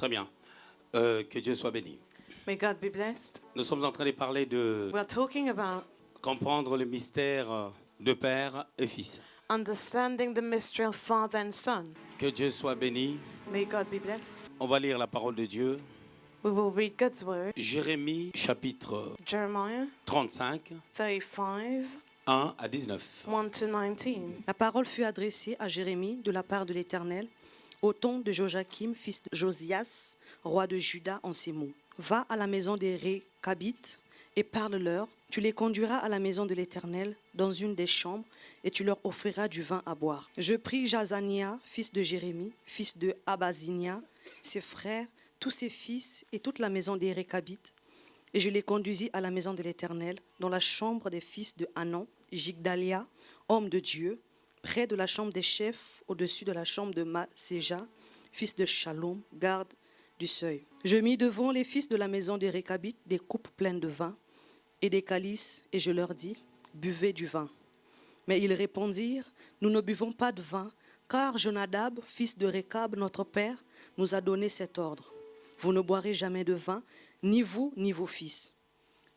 Très bien. Que Dieu soit béni. May God be blessed. Nous sommes en train de parler de We are talking about comprendre le mystère de Père et Fils. understanding the mystery of Father and Son. Que Dieu soit béni. May God be blessed. On va lire la parole de Dieu. We will read God's word. Jérémie chapitre Jeremiah 35, 35, 1 à 19. 1 to 19. La parole fut adressée à Jérémie de la part de l'Éternel au temps de Joachim, fils de Josias, roi de Juda, en ces mots. Va à la maison des Récabites et parle-leur. Tu les conduiras à la maison de l'Éternel dans une des chambres et tu leur offriras du vin à boire. Je pris Jazania, fils de Jérémie, fils de Abazinia, ses frères, tous ses fils et toute la maison des Récabites, et je les conduisis à la maison de l'Éternel, dans la chambre des fils de Hanan, Jigdalia, homme de Dieu, près de la chambre des chefs, au-dessus de la chambre de Maséja, fils de Shalom, garde du seuil. Je mis devant les fils de la maison des Récabites des coupes pleines de vin et des calices, et je leur dis, buvez du vin. Mais ils répondirent, nous ne buvons pas de vin, car Jonadab, fils de Récab, notre père, nous a donné cet ordre. Vous ne boirez jamais de vin, ni vous, ni vos fils.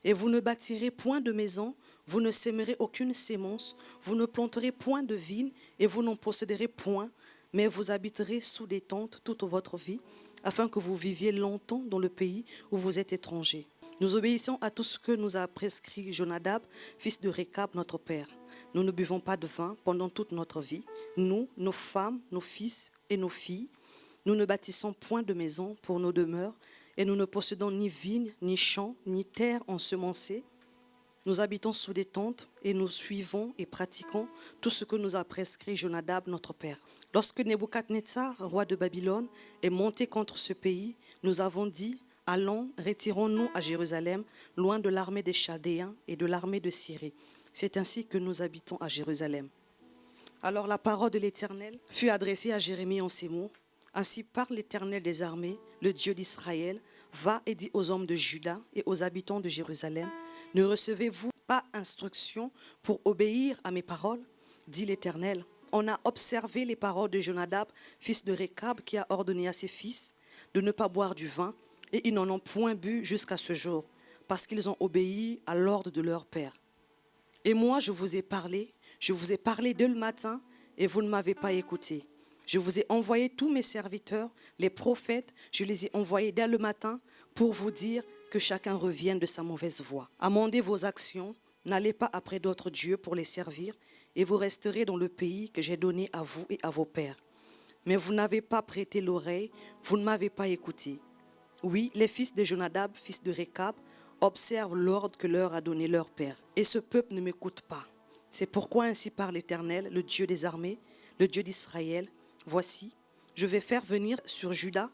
Et vous ne bâtirez point de maison, vous ne sèmerez aucune sémence, vous ne planterez point de vigne, et vous n'en posséderez point, mais vous habiterez sous des tentes toute votre vie, afin que vous viviez longtemps dans le pays où vous êtes étrangers. Nous obéissons à tout ce que nous a prescrit Jonadab, fils de Récab, notre père. Nous ne buvons pas de vin pendant toute notre vie, nous, nos femmes, nos fils et nos filles. Nous ne bâtissons point de maison pour nos demeures, et nous ne possédons ni vignes, ni champs, ni terres ensemencées. Nous habitons sous des tentes, et nous suivons et pratiquons tout ce que nous a prescrit Jonadab, notre père. Lorsque Nebuchadnezzar, roi de Babylone, est monté contre ce pays, nous avons dit, allons, retirons-nous à Jérusalem, loin de l'armée des Chaldéens et de l'armée de Syrie. C'est ainsi que nous habitons à Jérusalem. Alors la parole de l'Éternel fut adressée à Jérémie en ces mots. Ainsi parle l'Éternel des armées, le Dieu d'Israël, va et dit aux hommes de Juda et aux habitants de Jérusalem, ne recevez-vous pas instruction pour obéir à mes paroles, dit l'Éternel. On a observé les paroles de Jonadab, fils de Récab, qui a ordonné à ses fils de ne pas boire du vin, et ils n'en ont point bu jusqu'à ce jour, parce qu'ils ont obéi à l'ordre de leur père. Et moi, je vous ai parlé dès le matin, et vous ne m'avez pas écouté. Je vous ai envoyé tous mes serviteurs, les prophètes, je les ai envoyés dès le matin pour vous dire que chacun revienne de sa mauvaise voie. Amendez vos actions, n'allez pas après d'autres dieux pour les servir, et vous resterez dans le pays que j'ai donné à vous et à vos pères. Mais vous n'avez pas prêté l'oreille, vous ne m'avez pas écouté. Oui, les fils de Jonadab, fils de Récab, observent l'ordre que leur a donné leur père. Et ce peuple ne m'écoute pas. C'est pourquoi ainsi parle l'Éternel, le Dieu des armées, le Dieu d'Israël. Voici, je vais faire venir sur Juda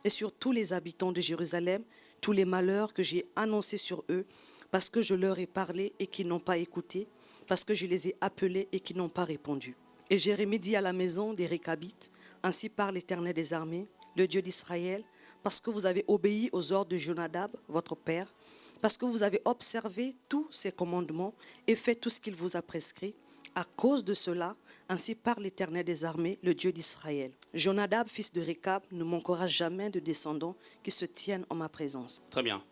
et sur tous les habitants de Jérusalem tous les malheurs que j'ai annoncés sur eux, parce que je leur ai parlé et qu'ils n'ont pas écouté, parce que je les ai appelés et qu'ils n'ont pas répondu. Et Jérémie dit à la maison des Récabites, ainsi parle l'Éternel des armées, le Dieu d'Israël, parce que vous avez obéi aux ordres de Jonadab, votre père, parce que vous avez observé tous ses commandements et fait tout ce qu'il vous a prescrit. À cause de cela, ainsi parle l'Éternel des armées, le Dieu d'Israël. Jonadab, fils de Récab, ne manquera jamais de descendants qui se tiennent en ma présence. Très bien.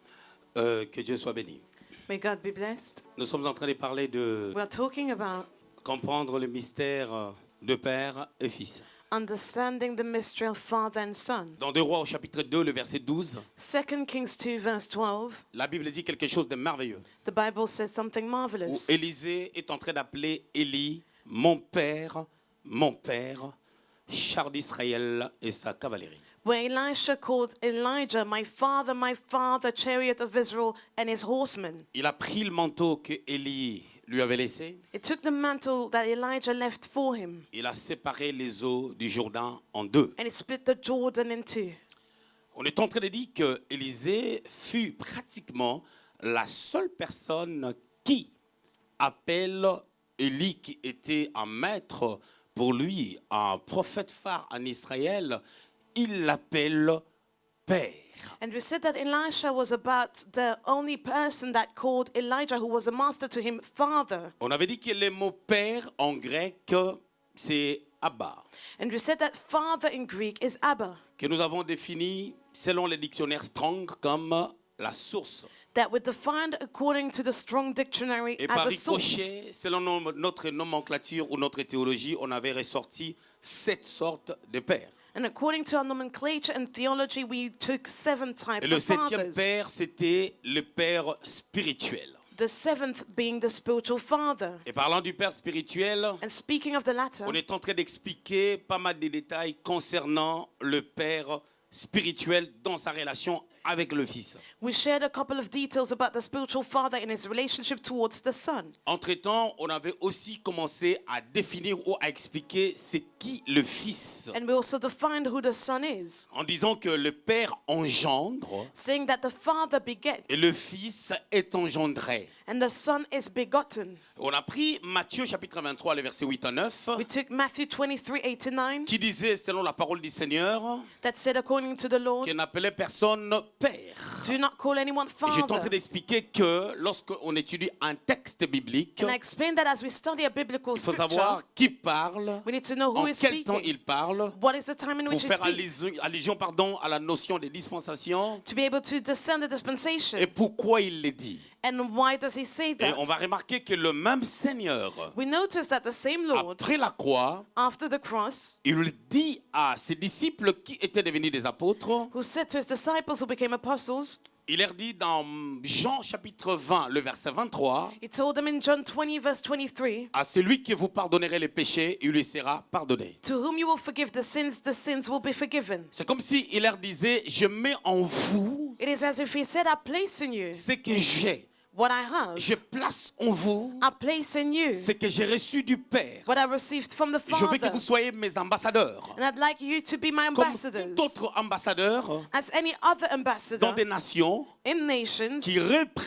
Que Dieu soit béni. May God be blessed. Nous sommes en train de parler de We are talking about comprendre le mystère de Père et Fils. understanding the mystery of Father and Son. Dans 2 Rois au chapitre 2, le verset 12, 2 Kings 2 verse 12, la Bible dit quelque chose de merveilleux. the Bible says something Où marvelous. Élisée est en train d'appeler Élie, mon père, char d'Israël et sa cavalerie. Where Elisha called Elijah, my father, chariot of Israel and his horsemen. Il a pris le manteau que Élie lui avait laissé. It took the mantle that Elijah left for him, Il a séparé les eaux du Jourdain en deux. and it split the Jordan in two. On est en train de dire que Élisée fut pratiquement la seule personne qui appelle Élie, qui était un maître pour lui, un prophète phare en Israël. Il l'appelle Père. And we said that Elisha was about the only person that called Elijah, who was a master to him, father. On avait dit que le mot Père en grec, c'est Abba, And we said that father in Greek is Abba. que nous avons défini selon les dictionnaires Strong, comme la source. that were defined according to the Strong Dictionary Et as par a source. ricochet, selon notre nomenclature ou notre théologie, on avait ressorti 7 sortes de pères. And according to our nomenclature and theology, we took 7 types Et le of 7e fathers. père, c'était le père spirituel. The 7th being the spiritual father. Et parlant du père spirituel, And speaking of the latter, on est en train d'expliquer pas mal de détails concernant le père spirituel dans sa relation avec le fils. we shared a couple of details about the spiritual father in his relationship towards the son. Entre-temps, on avait aussi commencé à définir ou à expliquer c'est qui le fils, And we also defined who the son is, en disant que le père engendre saying that the father begets et le fils est engendré. and the son is begotten. On a pris Matthieu chapitre 23, les versets 8 à 9, We took Matthew 23, 8 to 9, qui disait, selon la parole du Seigneur, that said according to the Lord, qu'il n'appelait personne père. do not call anyone Et j'étais en train father. d'expliquer que lorsqu'on étudie un texte biblique, And I explained that as we study a biblical il faut scripture, savoir qui parle, we need to know who en is quel temps speaking, il parle, what is the time in pour which he faire speaks, allusion à la notion des dispensations to be able to discern the dispensation. et pourquoi il les dit. And why does he say Et that? on va remarquer que le même Seigneur, We notice that the same Lord, après la croix, after the cross, il dit à ses disciples qui étaient devenus des apôtres, who said to his disciples who became apostles, il leur dit dans Jean chapitre 20, le verset 23, he told them in John 20, verse 23, à celui que vous pardonnerez les péchés, il lui sera pardonné. to whom you will forgive the sins will be forgiven. C'est comme si il leur disait, je mets en vous It is as if he said, I place in you ce que j'ai. what I have. Je place en vous I place in you ce que j'ai reçu du Père. what I received from the Je veux que Father. vous soyez mes ambassadeurs. And I'd like you to be my Comme ambassadors. tout autre ambassadeur As any other dans ambassador des nations in nations qui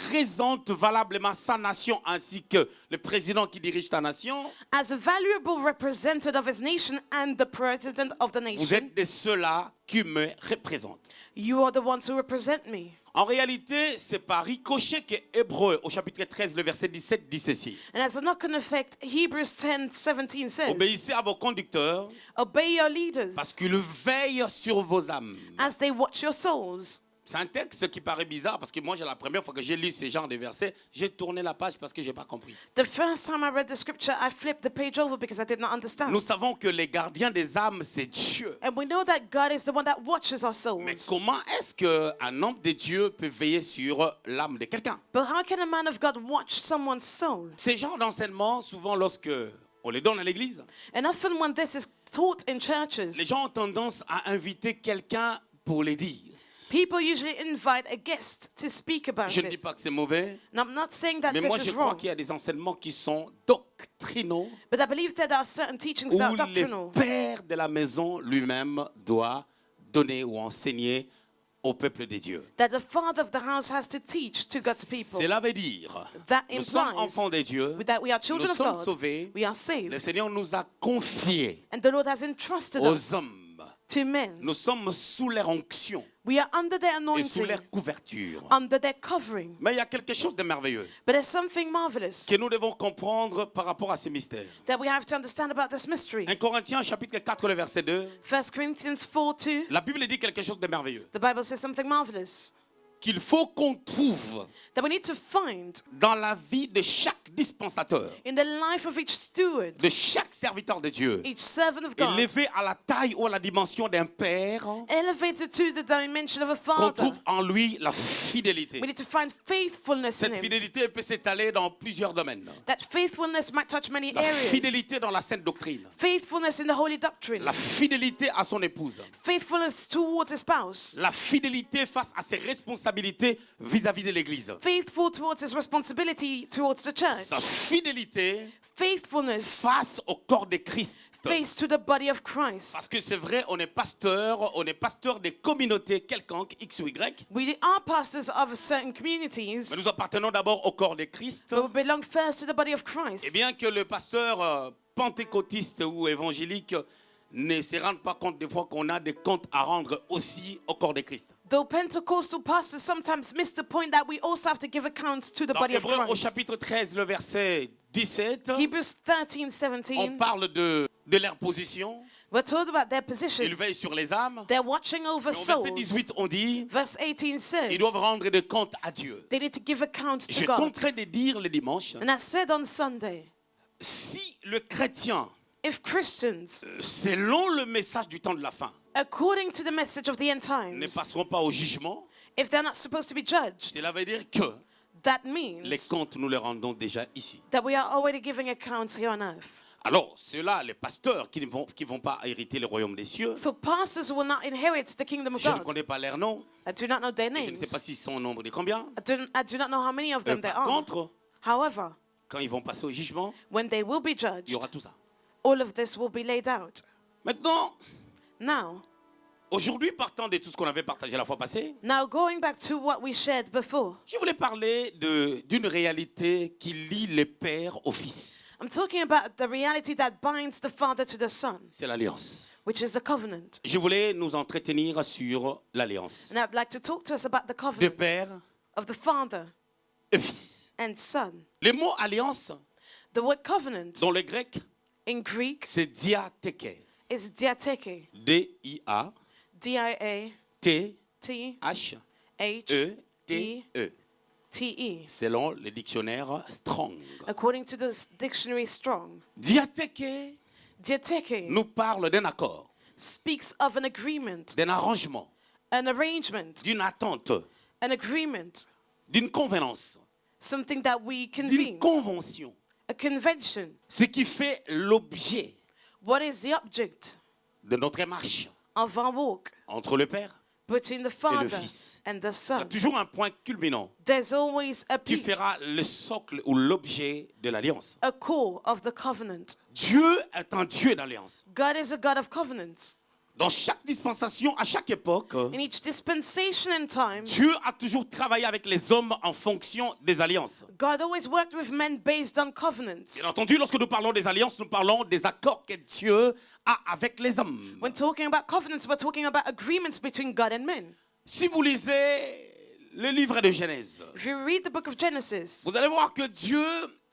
représente valablement sa nation ainsi que le président qui dirige ta nation, as a valuable representative of his nation and the president of the vous nation. êtes de ceux-là qui me représentent. You are the ones who represent me. En réalité, c'est par ricochet que Hébreux, au chapitre 13, le verset 17, dit ceci. And as a knock-on effect, Hebrews 10:17 says, Obéissez à vos conducteurs obey your leaders parce qu'ils veillent sur vos âmes. as they watch your souls. C'est un texte qui paraît bizarre parce que moi, la première fois que j'ai lu ce genre de versets, j'ai tourné la page parce que je n'ai pas compris. The first time I read the scripture, I flipped the page over because I did not understand. Nous savons que les gardiens des âmes, c'est Dieu. And we know that God is the one that watches our Mais souls. comment est-ce qu'un homme de Dieu peut veiller sur l'âme de quelqu'un? But how can a man of God watch someone's soul? Ces genres d'enseignements, souvent lorsque on les donne à l'église, And often when this is taught in les churches, gens ont tendance à inviter quelqu'un pour les dire. people usually invite a guest to speak about Je ne dis it. pas que c'est mauvais, And I'm not saying that mais moi this je is crois wrong, qu'il y a des enseignements qui sont doctrinaux but I believe that there are certain teachings où that are le doctrinal. père de la maison lui-même doit donner ou enseigner au peuple de Dieu. That the father of the house has to teach to God's people. Cela veut dire, That nous sommes implies enfants de Dieu, that we are nous children of sommes God, sauvés, we are le saved, Seigneur nous a confiés and the Lord has entrusted aux us hommes. to men. Nous sommes sous leur onction We are under their et sous anointing, leur couverture. under their covering. Mais il y a quelque chose de merveilleux But there's something marvelous que nous devons comprendre par rapport à ces mystères. that we have to understand about this mystery. 1 Corinthiens chapitre 4, le verset 2, 1 Corinthians 4:2, la Bible dit quelque chose de merveilleux. the Bible says something marvelous. Qu'il faut qu'on trouve That we need to find dans la vie de chaque dispensateur, in the life of each steward, de chaque serviteur de Dieu, each servant of God, élevé à la taille ou à la dimension d'un père, elevated to the dimension of a qu'on father. trouve en lui la fidélité. We need to find faithfulness in Cette him. fidélité peut s'étaler dans plusieurs domaines. That faithfulness might touch many La areas. fidélité dans la sainte doctrine, Faithfulness in the holy doctrine. la fidélité à son épouse, Faithfulness towards his spouse. la fidélité face à ses responsabilités vis-à-vis de l'Église. Faithful towards his responsibility towards the church. Sa fidélité Faithfulness face au corps de Christ. face to the body of Christ. Parce que c'est vrai, on est pasteur des communautés quelconques, X ou Y, We are pastors of certain communities, mais nous appartenons d'abord au corps de Christ. but we belong first to the body of Et Christ. bien que le pasteur pentecôtiste ou évangélique ne se rende pas compte des fois qu'on a des comptes à rendre aussi au corps de Christ. Though Pentecostal pastors sometimes miss the point that we also have to give accounts to the Dans body of Hébreux au Christ. chapitre 13, le verset 17, Hebrews 13, on 17, parle de leur position, We're told about their Ils position. veillent sur les âmes. They're watching over Mais au verset souls. 18, on dit, Verse 18 says ils doivent rendre des comptes à Dieu. they need to give account to Je God. tenterai de dire le dimanche, And I said on Sunday, si le chrétien, if Christians, selon le message du temps de la fin, according to the message of the end ne times, passeront pas au jugement, if they're not supposed to be judged, cela veut dire que that les means comptes, nous les rendons déjà ici. that we are already giving accounts here on earth. Alors, ceux-là, les pasteurs qui ne vont pas hériter le royaume des cieux, So pastors will not inherit the kingdom of je ne God. connais pas leur nom, I do not know their je ne names. sais pas s'ils sont au nombre de combien. I do not know how many of them there Par are. contre, However, quand ils vont passer au jugement, when they will be il y judged, aura tout ça. all of this will be laid out. Maintenant, Now, aujourd'hui, partant de tout ce qu'on avait partagé la fois passée, going back to what we shared before, je voulais parler d'une réalité qui lie les pères au fils. I'm talking about the reality that binds the Father to the Son, C'est l'alliance. which is the covenant. Je voulais nous entretenir sur l'alliance And I'd like to talk to us about the de covenant père of the Father et fils. and Son. Le mot alliance, The word covenant dans le grec, in Greek c'est diatheke. is diatheke, D-I-A-T-H-E-T-E, D-I-A-T-H-E-T-E, selon le dictionnaire Strong. according to the dictionary Strong. Diatheke Diatheke nous parle d'un accord, speaks of an agreement, d'un arrangement, an arrangement, d'une attente, an agreement, d'une convenance, something that we d'une convened, convention. a convention. Ce qui fait l'objet What is the object de notre marche of our walk entre le Père. between the Father Fils. and the Il y a Son? toujours un point culminant There's always a qui peak, fera le socle ou l'objet de l'alliance. a core of the covenant. Dieu est un Dieu d'alliance. God is a God of covenants. Dans chaque dispensation, à chaque époque, In each dispensation and time, Dieu a toujours travaillé avec les hommes en fonction des alliances. God always worked with men based on covenants. Bien entendu, lorsque nous parlons des alliances, nous parlons des accords que Dieu a avec les hommes. When talking about covenants, we're talking about agreements between God and men. Si vous lisez le livre de Genèse, If you read the book of Genesis, vous allez voir que Dieu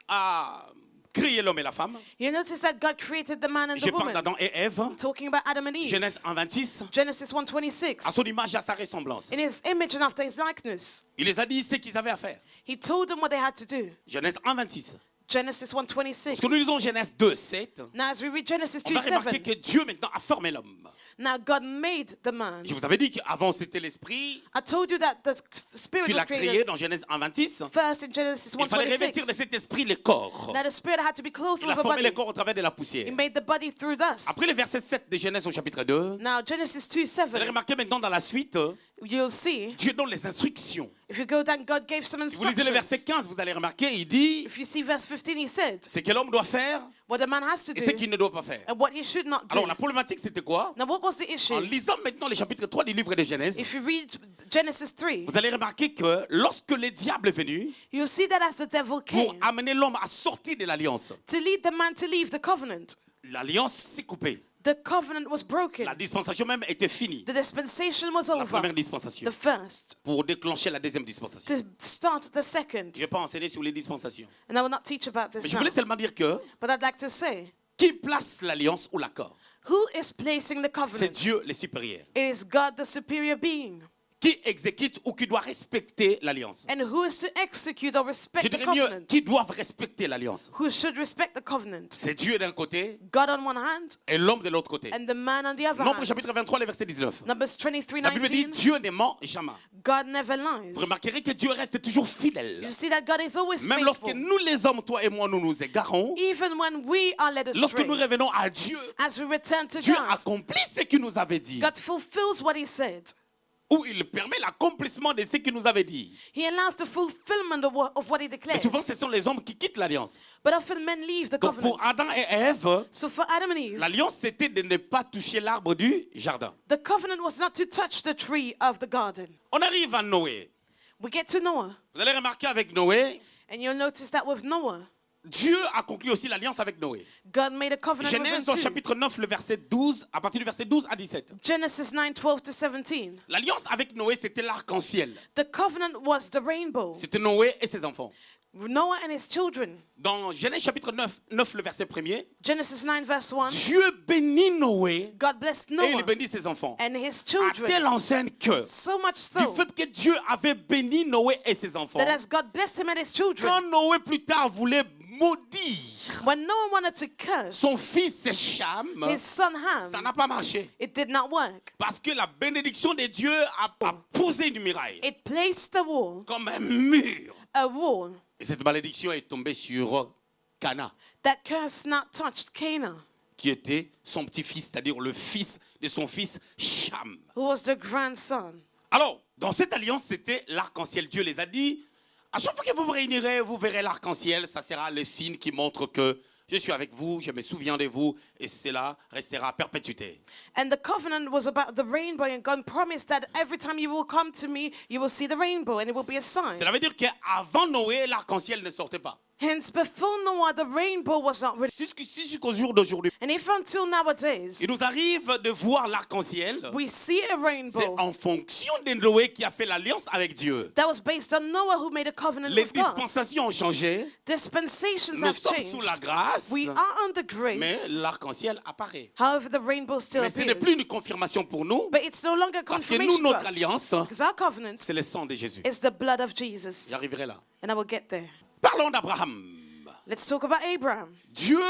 a créé l'homme et la femme. you notice that God created the man and Je the parle woman. d'Adam et Ève. Talking about Adam and Eve. Genèse 1:26. Genesis À 1:26. son image et à sa ressemblance. In his image and after his likeness. Il les a dit ce qu'ils avaient à faire. He told them what they had to do. Genèse 1:26. Genesis 1:26. Lorsque nous lisons Genèse 2:7, Now as we read Genesis on va remarquer 2:7, que Dieu maintenant a formé l'homme. now God made the man. Je vous avais dit qu'avant c'était l'esprit I told you that the spirit qu'il was a créé created dans Genèse 1:26. first in Genesis Il fallait revêtir de 1:26. cet esprit le corps. Now the spirit had to be clothed Il a with a formé le body. corps au travers de la poussière. He made the body through dust. Après le verset 7 de Genèse au chapitre 2, Now Genesis vous allez 2:7, remarquer maintenant dans la suite, you'll see, Dieu donne les instructions. if you go down, God gave some Si vous lisez le verset instructions. 15, vous allez remarquer, il dit If you see verse 15, he said, ce que l'homme doit faire what a man has to et ce do qu'il ne doit pas faire. and what he should not do. Alors la problématique c'était quoi? Now what was the En issue? lisant maintenant le chapitre 3 du livre de Genèse, If you read Genesis 3, vous allez remarquer que lorsque le diable est venu you'll see that as the devil pour came amener l'homme à sortir de l'alliance, to lead the man to leave the covenant, l'alliance s'est coupée. the covenant was broken. La dispensation même était finie. The dispensation was La over. première dispensation. The first Pour déclencher la deuxième dispensation. to start the second. Je ne vais pas enseigner sur les dispensations. And I will not teach about Mais this je now. voulais seulement dire que But I'd like to say, qui place l'alliance ou l'accord? who is placing the C'est covenant? Dieu le supérieur. It is God, the superior being. Qui exécute ou qui doit respecter l'alliance? And who is to execute or Je respect the dirais mieux, covenant? qui doivent respecter l'alliance? Who should respect the covenant? C'est Dieu d'un côté God on one hand et l'homme de l'autre côté. and the man on the other Nombre hand. chapitre 23, le verset 19. Numbers La Bible dit 23:19. Dieu ne ment jamais. God never lies. Vous remarquerez que Dieu reste toujours fidèle. You see that God is always Même lorsque faithful. nous les hommes, toi et moi, nous nous égarons, Even when we are led lorsque astray, nous revenons à Dieu, as we return to Dieu God, accomplit ce qu'il nous avait dit. God fulfills what he said. Ou il permet l'accomplissement de ce qu'il nous avait dit. He allows the fulfillment of what he Mais declared. souvent, ce sont les hommes qui quittent l'alliance. But often men leave the Donc pour covenant. Adam et Ève, So for Adam and Eve, l'alliance c'était de ne pas toucher l'arbre du jardin. the covenant was not to touch the tree of the garden. On arrive à Noé. We get to Noah, Vous allez remarquer avec Noé, and you'll notice that with Noah, Dieu a conclu aussi l'alliance avec Noé. God made a covenant with him Genèse au too. chapitre 9, le verset 12, à partir du verset 12 à 17. Genesis 9:12-17. L'alliance avec Noé, c'était l'arc-en-ciel. The covenant was the rainbow. C'était Noé et ses enfants. Noah and his children. Dans Genèse chapitre 9 le verset 1er, Genesis 9 verse 1. Dieu bénit Noé God blessed et Noah il bénit ses enfants. and his À children. telle enseigne que, So much du so fait que Dieu avait béni Noé et ses enfants, that as God blessed him and his children, quand Noé plus tard voulait maudire when Noah wanted to curse son fils Cham, his son ça Ham, n'a pas marché. it did not work. Parce que la bénédiction de Dieu a posé une muraille, It placed a wall, comme un mur. a wall. Et cette malédiction est tombée sur Cana, That curse not touched Canaan, qui était son petit-fils, c'est-à-dire le fils de son fils Cham. who was the grandson. Alors, dans cette alliance, c'était l'arc-en-ciel. Dieu les a dit, à chaque fois que vous vous réunirez, vous verrez l'arc-en-ciel. Ça sera le signe qui montre que je suis avec vous, je me souviens de vous, et cela restera à perpétuité. And the covenant was about the rainbow, and God promised that every time you will come to me, you will see the rainbow, and it will be a sign. Cela veut dire qu'avant Noé, l'arc-en-ciel ne sortait pas. Hence, before Noah, the rainbow was not ready. Jusqu'au jour d'aujourd'hui, And if until nowadays il nous arrive de voir l'arc-en-ciel. we see a C'est rainbow en fonction de Noé qui a fait l'alliance avec Dieu. that was based on Noah who made a covenant Les with God, dispensations ont changé. dispensations Nous have sommes sous changed. la grâce. We are under Mais grace. l'arc-en-ciel apparaît. However, the rainbow still Mais ce n'est appears. plus une confirmation pour nous. But it's no longer Parce que nous, confirmation to notre us. alliance, Because our covenant c'est le sang de Jésus. is the blood of Jesus. J'arriverai là. And I will get there. Parlons d'Abraham. Let's talk about Abraham. Dieu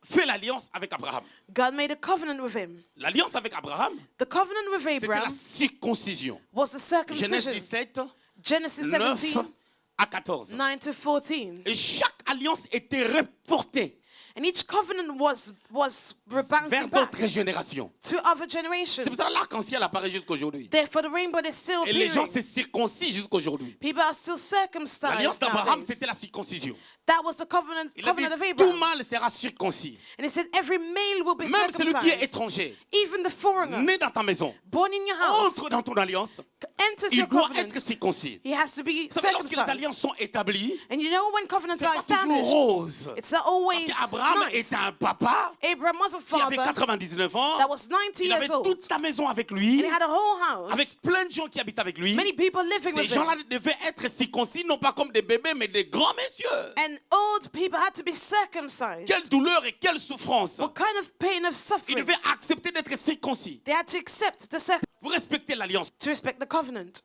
fait l'alliance avec Abraham. God made a covenant with him. L'alliance avec Abraham, The covenant with c'était la Abraham circoncision. was the Genèse circumcision. 17, Genesis 9 17, à 14. 9 to 14. Et chaque alliance était reportée And each covenant was vers bouncing back d'autres générations. to other C'est generations. pour ça que l'arc-en-ciel apparaît jusqu'aujourd'hui. Therefore, the rainbow is still Et les gens se appearing. circoncisent jusqu'aujourd'hui. People are still circumcised L'alliance d'Abraham, nowadays. c'était la circoncision. That was the covenant Il a dit, of tout Abraham. mâle sera circoncis. And it said every male will be Même celui qui est circumcised. étranger, Even the foreigner, né dans ta maison, born in your house, entre dans ton alliance, enters il your doit covenant. être circoncis. He has to be Vous savez, lorsque les circumcised. alliances sont établies, And you know when covenants c'est are pas toujours established, rose. it's not Parce always qu'Abraham nice. était un papa Abraham was a qui avait father 99 ans. that was 90 Il avait years old. toute sa maison avec lui, And he had a whole house, avec plein de gens qui habitent avec lui. many people living Ces with gens-là him. devaient être circoncis, non pas comme des bébés, mais des grands messieurs. And old people had to be circumcised. Quelle douleur et quelle souffrance. What kind of pain of Ils suffering? devaient accepter d'être circoncis They had to accept the pour respecter l'alliance. to respect the covenant.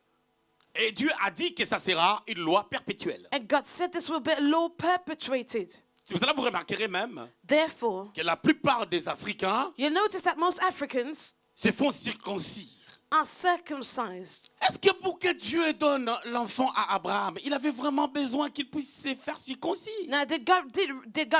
Et Dieu a dit que ça sera une loi perpétuelle. And God said this will be a law perpetuated. C'est pour cela que vous remarquerez même Therefore, que la plupart des Africains you'll notice that most Africans se font circoncis. are circumcised. Est-ce que pour que Dieu donne l'enfant à Abraham, il avait vraiment besoin qu'il puisse se faire circoncis? Now, did God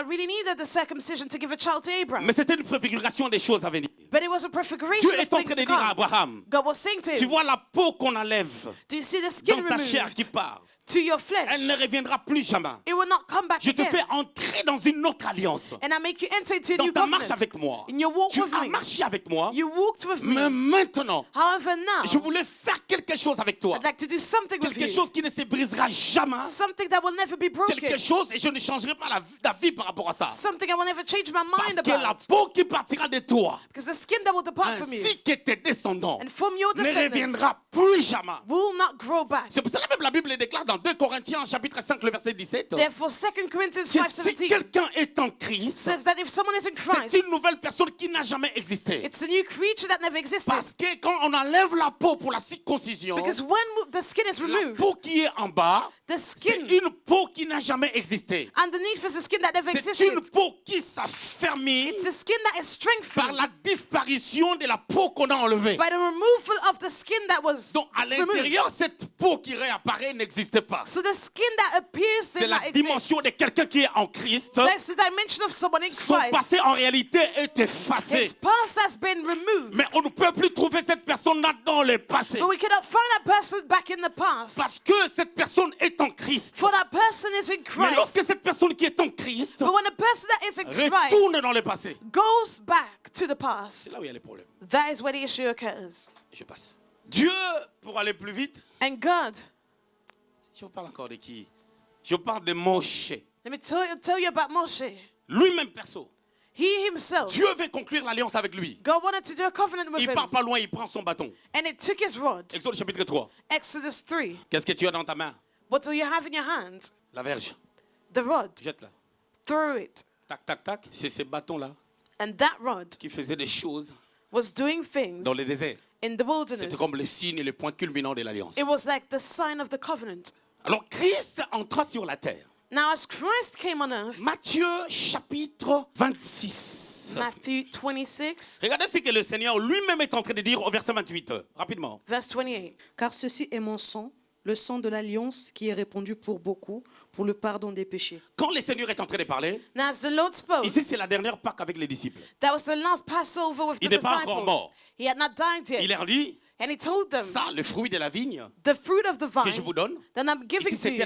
really need the circumcision to give a child to Abraham? Mais c'était une préfiguration des choses à venir. But it was a prefiguration Dieu of est en things train de to dire à come. Abraham, God was saying to tu him, vois la peau qu'on enlève do you see the skin dans ta chair qui removed part, to your flesh? elle ne reviendra plus jamais. It will not come back Je te again. fais entrer dans une autre alliance. And I make you enter into a Dans new ta marche covenant. avec moi. In your walk Tu with as me. marché avec moi. You walked with Mais me. maintenant, However, now, je voulais faire quelque chose avec toi. I'd like to do something with Quelque you. chose qui ne se brisera jamais. Something that will never be broken. Quelque chose, et je ne changerai pas la vie par rapport à ça. Something I will never change my Parce mind que la about. peau qui partira de toi, Because the skin that will depart from you ainsi que tes descendants, and from your ne descendants reviendra plus jamais. will not grow back. C'est pour cela même la Bible déclare dans 2 Corinthiens chapitre 5 le verset 17 Therefore, 2 Corinthians que si 5:17 quelqu'un est en Christ, says that if someone is in c'est Christ, une nouvelle personne qui n'a jamais existé. it's a new creature that never existed. Parce que quand on enlève la peau pour la circoncision, Because when the skin is la removed, peau qui est en bas, the c'est skin une peau qui n'a jamais existé. underneath is a skin that never C'est une existed. peau qui s'affermit It's a skin that is par strengthened la disparition de la peau qu'on a enlevée. by the removal of the skin that was Donc à removed. l'intérieur, cette peau qui réapparaît n'existe pas. So the skin that appears C'est did la not exist. dimension de quelqu'un qui est en Christ. That's the dimension of someone in Son Christ. passé en réalité est effacé. His past has been removed. Mais on ne peut plus trouver cette personne-là dans le passé. But we cannot find that person back in the past. Parce que cette personne est en Christ. For that person is in Mais lorsque Christ. cette personne qui est en Christ But when a person that is in retourne Christ dans le passé, goes back to the c'est past, là où il y a les problèmes. that is where the issue occurs. Je passe. Dieu, pour aller plus vite, And God, je vous parle encore de qui? Je parle de Moshe. let me tell you about Moshe. Lui-même perso. He himself, Dieu veut conclure l'alliance avec lui. God wanted to do a covenant with Il him. part pas loin, il prend son bâton. And it took his rod. Exode chapitre 3. Exodus 3. Qu'est-ce que tu as dans ta main? What do you have in your hand? La verge. The rod. Jette-la. Throw it. Tac, tac, tac. C'est ces bâtons-là And that rod qui faisaient des choses was doing things dans le désert. in the C'était wilderness. comme le signe et le point culminant de l'alliance. It was like the sign of the covenant. Alors Christ entra sur la terre. Now, as Christ came on earth, Matthieu chapitre 26. Matthew 26, Regardez ce que le Seigneur lui-même est en train de dire au verset 28. Rapidement. verse 28. Car ceci est mon sang, le sang de l'alliance qui est répandu pour beaucoup, pour le pardon des péchés. Quand le Seigneur est en train de parler, Now, as the Lord spoke, ici c'est la dernière Pâque avec les disciples. that was the last Passover with Il the n'est pas encore disciples. mort. He had not died Il yet. leur dit, And he told them, ça, le fruit de la vigne the fruit of the que je vous vine donne, that I'm giving ici to you. c'était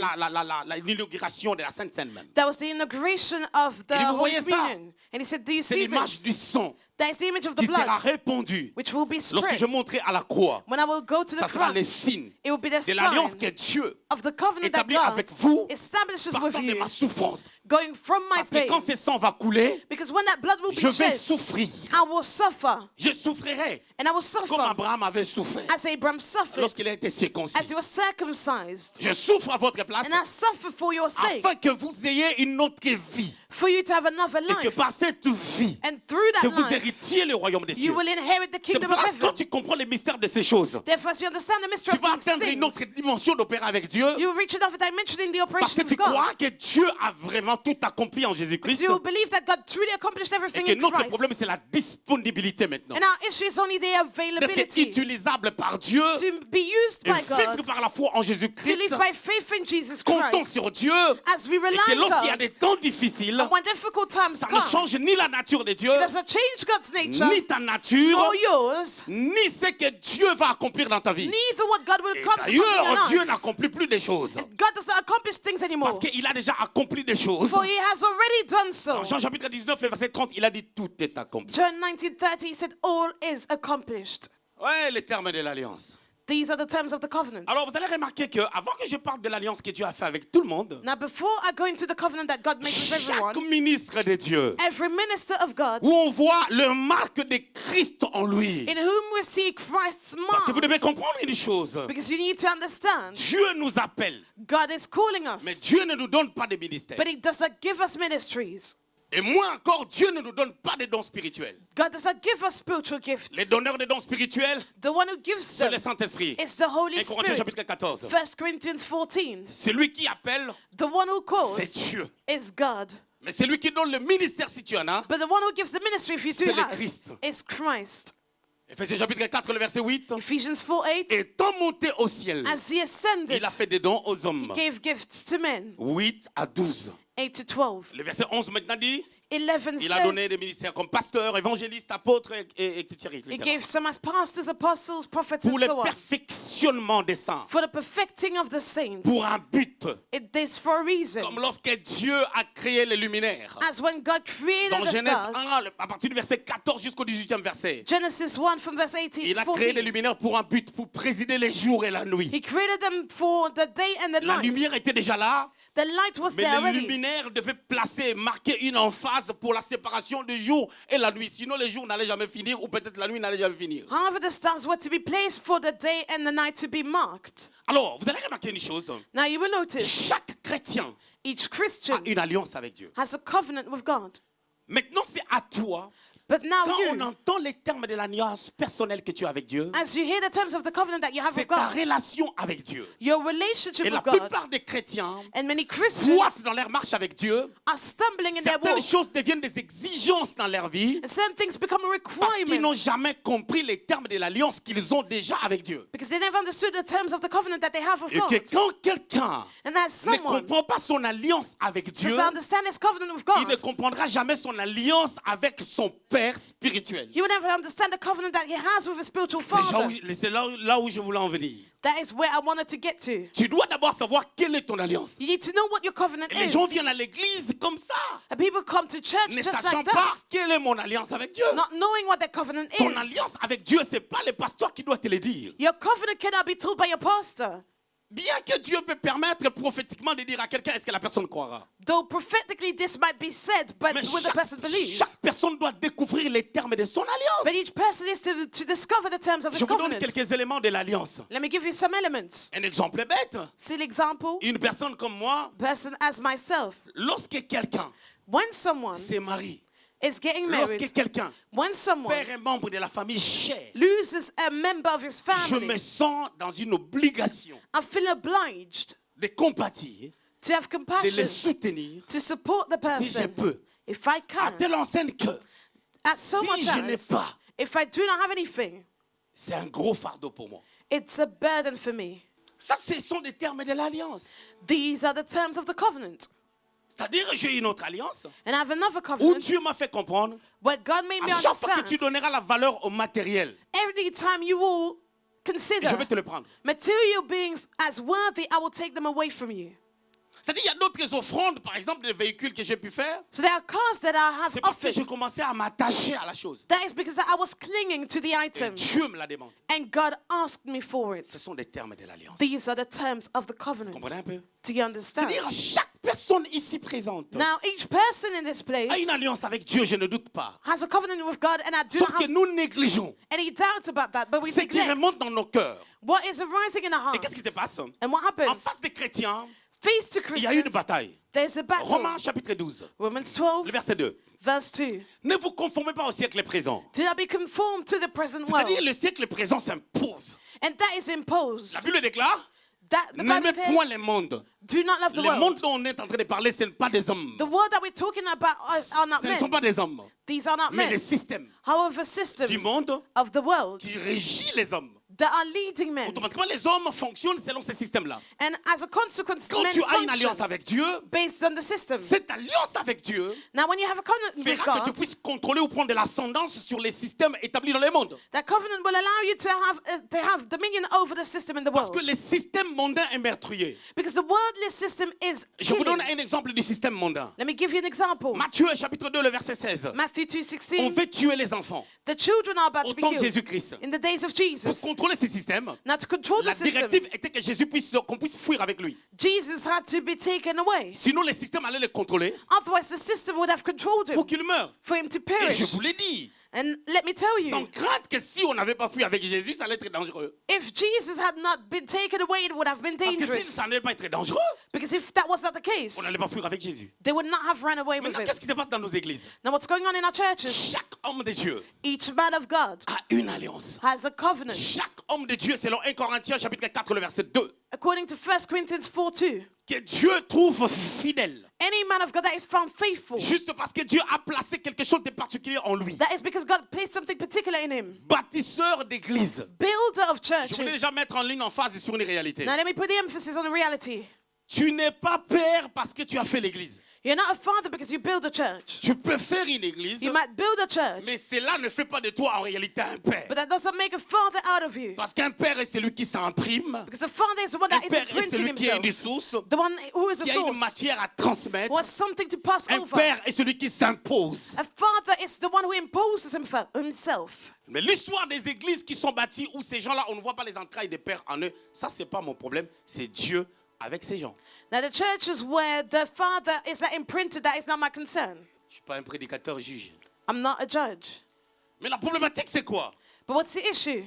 l'inauguration de la Sainte Seine même. That was the inauguration of the Il dit, vous Holy voyez ça? Communion. And he said, do you C'est see l'image du this? sang That is the image of the qui sera blood, répandu which will be lorsque je spread. monterai à la croix. When I will go to the Ça sera le cross, signe it will be the de l'alliance sign que Dieu of the covenant that établit avec God vous establishes with partant de you, ma souffrance. going from my Parce que pain. quand ce sang va couler, Because when that blood will je be vais shed, souffrir. I will suffer. Je souffrirai And I will comme suffer Abraham avait souffert as Abraham suffered, lorsqu'il a été circoncis. as he was circumcised. Je souffre à votre place And I suffer for your sake, afin que vous ayez une autre vie for you to have another et que life. par cette vie, And through que that vous life, héritiez le royaume des you cieux. will inherit the C'est pour kingdom of ça que quand heaven. tu comprends les mystères de ces choses, Therefore, as you understand the mystery tu of vas these atteindre une autre things, dimension d'opérer avec Dieu you will reach another dimension in the parce operation que tu of God. crois que Dieu a vraiment tout accompli en Because Jésus-Christ you will believe that God truly accomplished et everything que in notre problème Christ. c'est la disponibilité maintenant. And our issue is only the D'être availability utilisable par Dieu to be used et by vivre God, par la foi en to Jésus-Christ. live by faith in Jesus Comptons Christ. sur Dieu As we et rely que on lorsqu'il y a God, des temps difficiles, and when difficult times ça ne come, change ni la nature de Dieu, it doesn't change God's nature, ni ta nature, nor yours, ni ce que Dieu va accomplir dans ta vie. neither what God will Et come to pass in d'ailleurs, your Dieu life. n'accomplit plus des choses And God doesn't accomplish things anymore, parce qu'il a déjà accompli des choses. for He has already done so. Dans Jean chapitre 19, le verset 30, il a dit tout est accompli. John 19:30, He said, all is accomplished. Ouais, les termes de l'alliance. These are the terms of the covenant. Alors vous allez remarquer que avant que je parle de l'alliance que Dieu a fait avec tout le monde, Now, before I go into the covenant that God made with everyone, chaque ministre de Dieu, every minister of God, où on voit le marque de Christ en lui. in whom we see Christ's Parce que vous devez marks, comprendre une chose. because you need to understand, Dieu nous appelle, God is calling mais us, Dieu ne nous donne pas de ministère. but He doesn't give us ministries. Et moins encore, Dieu ne nous donne pas de dons spirituels. God doesn't give us spiritual Les gifts. donneurs de dons spirituels, The one who gives c'est le them Saint-Esprit. is the Holy 1 Corinthiens Spirit. chapitre 14. 1 Corinthians 14. Celui qui appelle, The one who c'est calls Dieu. is God. Mais celui qui donne le ministère, si tu en as, But the one who gives the ministry, if you do C'est le have, Christ. is Christ. Éphésiens chapitre 4, le verset 8. Ephesians 4:8. Étant monté au ciel, As He ascended, il a fait des dons aux He hommes. gave gifts to men. 8 à 12. 8 to 12. Le verset 11 maintenant dit, 11 il a donné says des ministères comme pasteur, évangéliste, apôtre, etc. He gave some as pastors, apostles, prophets, Pour and le so on. perfectionnement des saints. For the perfecting of the saints. Pour un but. It is for a reason. Comme lorsque Dieu a créé les luminaires. As when God created Dans the Genèse stars. 1, à partir du verset 14 jusqu'au 18e verset. Genesis 1 from verse 18 Il a to créé les 14. luminaires pour un but, pour présider les jours et la nuit. He created them for the day and the La night. lumière était déjà là, The light was mais there les already. luminaires devaient placer, marquer une emphase pour la séparation du jour et la nuit. Sinon, les jours n'allaient jamais finir, ou peut-être la nuit n'allait jamais finir. However, the stars were to be placed for the day and the night to be marked. Alors, vous allez remarquer une chose. Now you will notice Chaque chrétien each a Christian une alliance avec Dieu. has a covenant with God. Maintenant, c'est à toi. But now Quand on you, entend les termes de l'alliance personnelle que tu as avec Dieu, as you hear the terms of the covenant that you have c'est with ta God, relation avec Dieu. your relationship Et la with God, plupart des chrétiens and many voient Christians dans leur marche avec Dieu, are stumbling in their certaines walk. choses deviennent des exigences dans leur vie And certain things become a parce qu'ils n'ont requirement jamais compris les termes de l'alliance qu'ils ont déjà avec Dieu. because they never understood the terms of the covenant that they have with Et que God. quand quelqu'un And as ne someone comprend pas son alliance avec Dieu, does understand his covenant with il ne God, comprendra jamais son alliance avec son Père spirituel. he will never understand the covenant that he has with his spiritual C'est father. là où je voulais en venir. That is where I wanted to get to. Tu dois d'abord savoir quelle est ton alliance. You need to know what your covenant Et les is. gens viennent à l'église comme ça, And people come to church ne just sachant like pas that, quelle est mon alliance avec Dieu. not knowing what their covenant Ton is. alliance avec Dieu, c'est pas le pasteur qui doit te le dire. Your covenant cannot be told by your pastor. Bien que Dieu peut permettre prophétiquement de dire à quelqu'un, est-ce que la personne croira? Though prophetically this might be said, but Mais will the person believe? chaque personne doit découvrir les termes de son But alliance. each person is to discover the terms of his Je vous donne covenant. quelques éléments de l'alliance. Let me give you some elements. Un exemple bête. See example, Une personne comme moi, person as myself. lorsque quelqu'un When someone se marie, is getting married, lorsque quelqu'un when someone perd un membre de la famille cher, loses a member of his je me family, sens dans une obligation I feel obliged de compatir, to have de compassion, les soutenir to support the si je person. peux. If I À can, telle enseigne que at so si much je n'ai as, pas, if I do not have anything, c'est un gros fardeau pour moi. it's a burden for me. Ça, ce sont des termes de l'alliance. These are the terms of the covenant. C'est-à-dire, j'ai une autre alliance And I have another où covenant Dieu m'a fait comprendre, where God made à me chaque fois que tu understand donneras la valeur au matériel, every time you will je consider vais te le prendre. material beings as worthy, I will take them away from you. C'est-à-dire, il y a d'autres offrandes, par exemple, des véhicules que j'ai pu faire. So there are cars that I have C'est parce que offered. je commençais à m'attacher à la chose. That is because I was clinging to the Et item Dieu me la demande. and God asked me for it. Ce sont des termes de l'alliance. These are the terms of the covenant. Comprenez un peu? Do you understand? C'est-à-dire, chaque personne ici présente Now, each person in this a place une alliance avec Dieu, je ne doute pas. has a covenant with God, and I do Sauf not que have nous négligeons any doubt about that, but we ce qui neglect remonte dans nos cœurs. what is arising in our Et qu'est-ce qui hearts. se passe? And what En happens? face des chrétiens, Face to il y a une Christians, bataille. there's a battle. Romains chapitre 12, Romans le 12, verset 2. verse 2. Ne vous conformez pas au siècle présent. Do not be conformed to the present C'est-à-dire, world. le siècle présent s'impose. And that is imposed. La Bible déclare, That the n'aimez Bible point says, le monde. do not love the Le monde world. dont on est en train de parler, ce n'est pas des hommes. The world that we're talking about are not Ce ne sont men. pas des hommes, These are not mais les men. systèmes However, systems du monde of the world qui régissent les hommes. that are leading men. Automatiquement, les hommes fonctionnent selon ces systèmes-là. And as a consequence, Quand men tu as une alliance function avec Dieu, based on the system. cette alliance avec Dieu Now, when you have a covenant with fera que tu God, puisses contrôler ou prendre de l'ascendance sur les systèmes établis dans le monde. that covenant will allow you to have dominion over the system in the Parce world. que les systèmes mondains est meurtrier. Because the worldly system is Je vous donne killing. un exemple du système mondain. Let me give you an example. Matthieu chapitre 2, le verset 16. Matthew On 2:16. veut tuer les enfants The children are about au to be temps de killed Jésus-Christ. in the days of Pour Jesus. contrôler ces systèmes, Now, to control la the system, directive était que Jésus qu'on puisse fuir avec lui. Jesus had to be taken away. Sinon, les systèmes allaient le contrôler Otherwise, the system would have controlled pour him qu'il meure. for him to Et perish. je vous l'ai dit, And let me tell sans you, crainte que si on n'avait pas fui avec Jésus, ça allait être dangereux. if Jesus had not been taken away, it would have been Parce que si dangerous. ça n'allait pas être dangereux, Because if that was not the case, on n'allait pas fuir avec Jésus. they would not have run away with Maintenant, him. qu'est-ce qui se passe dans nos églises? Now, what's going on in our churches? Chaque homme de Dieu Each man of God a une alliance. has a covenant. Chaque homme de Dieu, selon 1 Corinthiens chapitre 4, le verset 2, According to 1 Corinthians 4:2, que Dieu trouve fidèle. any man of God that is found faithful, Juste parce que Dieu a placé quelque chose de particulier en lui. that is because God placed something particular in him. Bâtisseur d'église. Builder of Je voulais churches. déjà mettre en ligne en phase sur une réalité. Now, let me put the emphasis on the reality. Tu n'es pas père parce que tu as fait l'église. You're not a father because you build a church. Tu peux faire une église, You might build a church, mais cela ne fait pas de toi en réalité un père. but that doesn't make a father out of you. Parce qu'un père est celui qui s'imprime. Because the father is the one Un that is père est imprinting celui qui est himself. une source, The one who is a qui a une source. matière à transmettre. Who has something to pass Un over. père est celui qui s'impose. A father is the one who imposes himself. Mais l'histoire des églises qui sont bâties où ces gens-là, on ne voit pas les entrailles des pères en eux, ça, c'est pas mon problème. C'est Dieu avec ces gens. Now, the churches where the father is imprinted, that is not my concern. Je ne suis pas un prédicateur juge. I'm not a judge. Mais la problématique, c'est quoi? But what's the issue?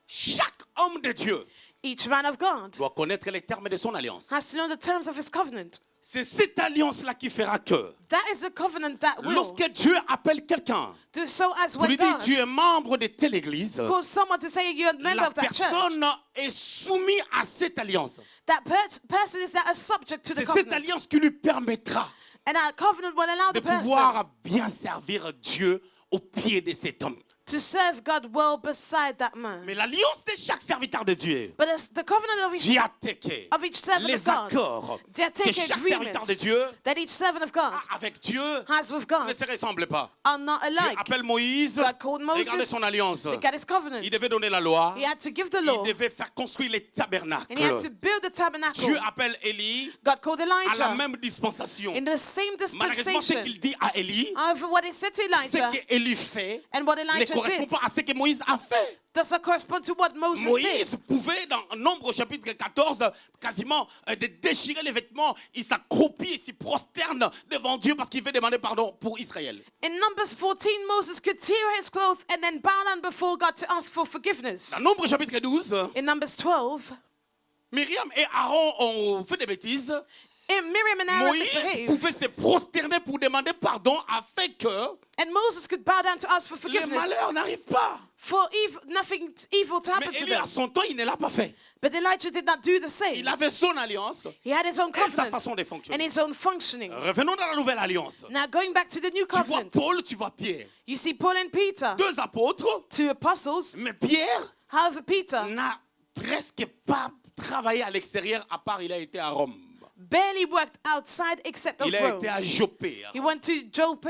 Chaque homme de Dieu Each man of God doit connaître les termes de son alliance. has to know the terms of his covenant. C'est cette alliance-là qui fera que That is a covenant that will lorsque Dieu appelle quelqu'un do so as pour when lui dire God tu es membre de telle église, calls someone to say you're a member la of that church. personne est soumise à cette alliance. That person is that a subject to the C'est cette covenant. alliance qui lui permettra And that covenant will allow de the person pouvoir bien servir Dieu au pied de cet homme. to serve God well beside that man. Mais l'alliance de chaque serviteur de Dieu, But as the covenant of each diathèque, servant les of God, accords they que take chaque serviteur agreements de Dieu that each servant of God a avec Dieu has with God ne se ressemble pas. are not Dieu alike. appelle Moïse, God called regardez Moses, son alliance. look at his covenant. Il devait donner la loi, He had to give the il law, devait faire construire les tabernacles. and he had to build the Dieu tabernacle. appelle Élie God called à la Elijah même dispensation. in the same Malheureusement, ce dispensation. qu'il dit à Élie, However, what he said to ce Elijah qu'Élie fait and what ne Elijah correspond did. pas à ce que Moïse a fait. Does not correspond to what Moses Moïse did. pouvait, dans Nombre chapitre 14, quasiment de déchirer les vêtements. Il s'accroupit et s'y prosterne devant Dieu parce qu'il veut demander pardon pour Israël. In Numbers 14, Moses could tear his clothes and then bow down before God to ask for forgiveness. Dans Nombre chapitre 12, In Numbers 12, Myriam et Aaron ont fait des bêtises. Miriam and Aaron Moïse misbehaved. pouvait se prosterner pour demander pardon afin que And Moses could bow down to ask for les forgiveness. malheurs n'arrivent pas. For nothing evil to happen Mais to Élie, à them. son temps, il ne l'a pas fait. But Elijah did not do the same. Il avait son alliance He had his own et sa covenant façon de and fonctionner. his own functioning. Revenons dans la nouvelle alliance. Now going back to the new Tu vois covenant, Paul, tu vois Pierre. you see Paul and Peter, Deux apôtres, two apostles. mais Pierre However, Peter n'a presque pas travaillé à l'extérieur à part il a été à Rome. barely worked outside except of Il a Rome. été à Joppé. He went to Joppe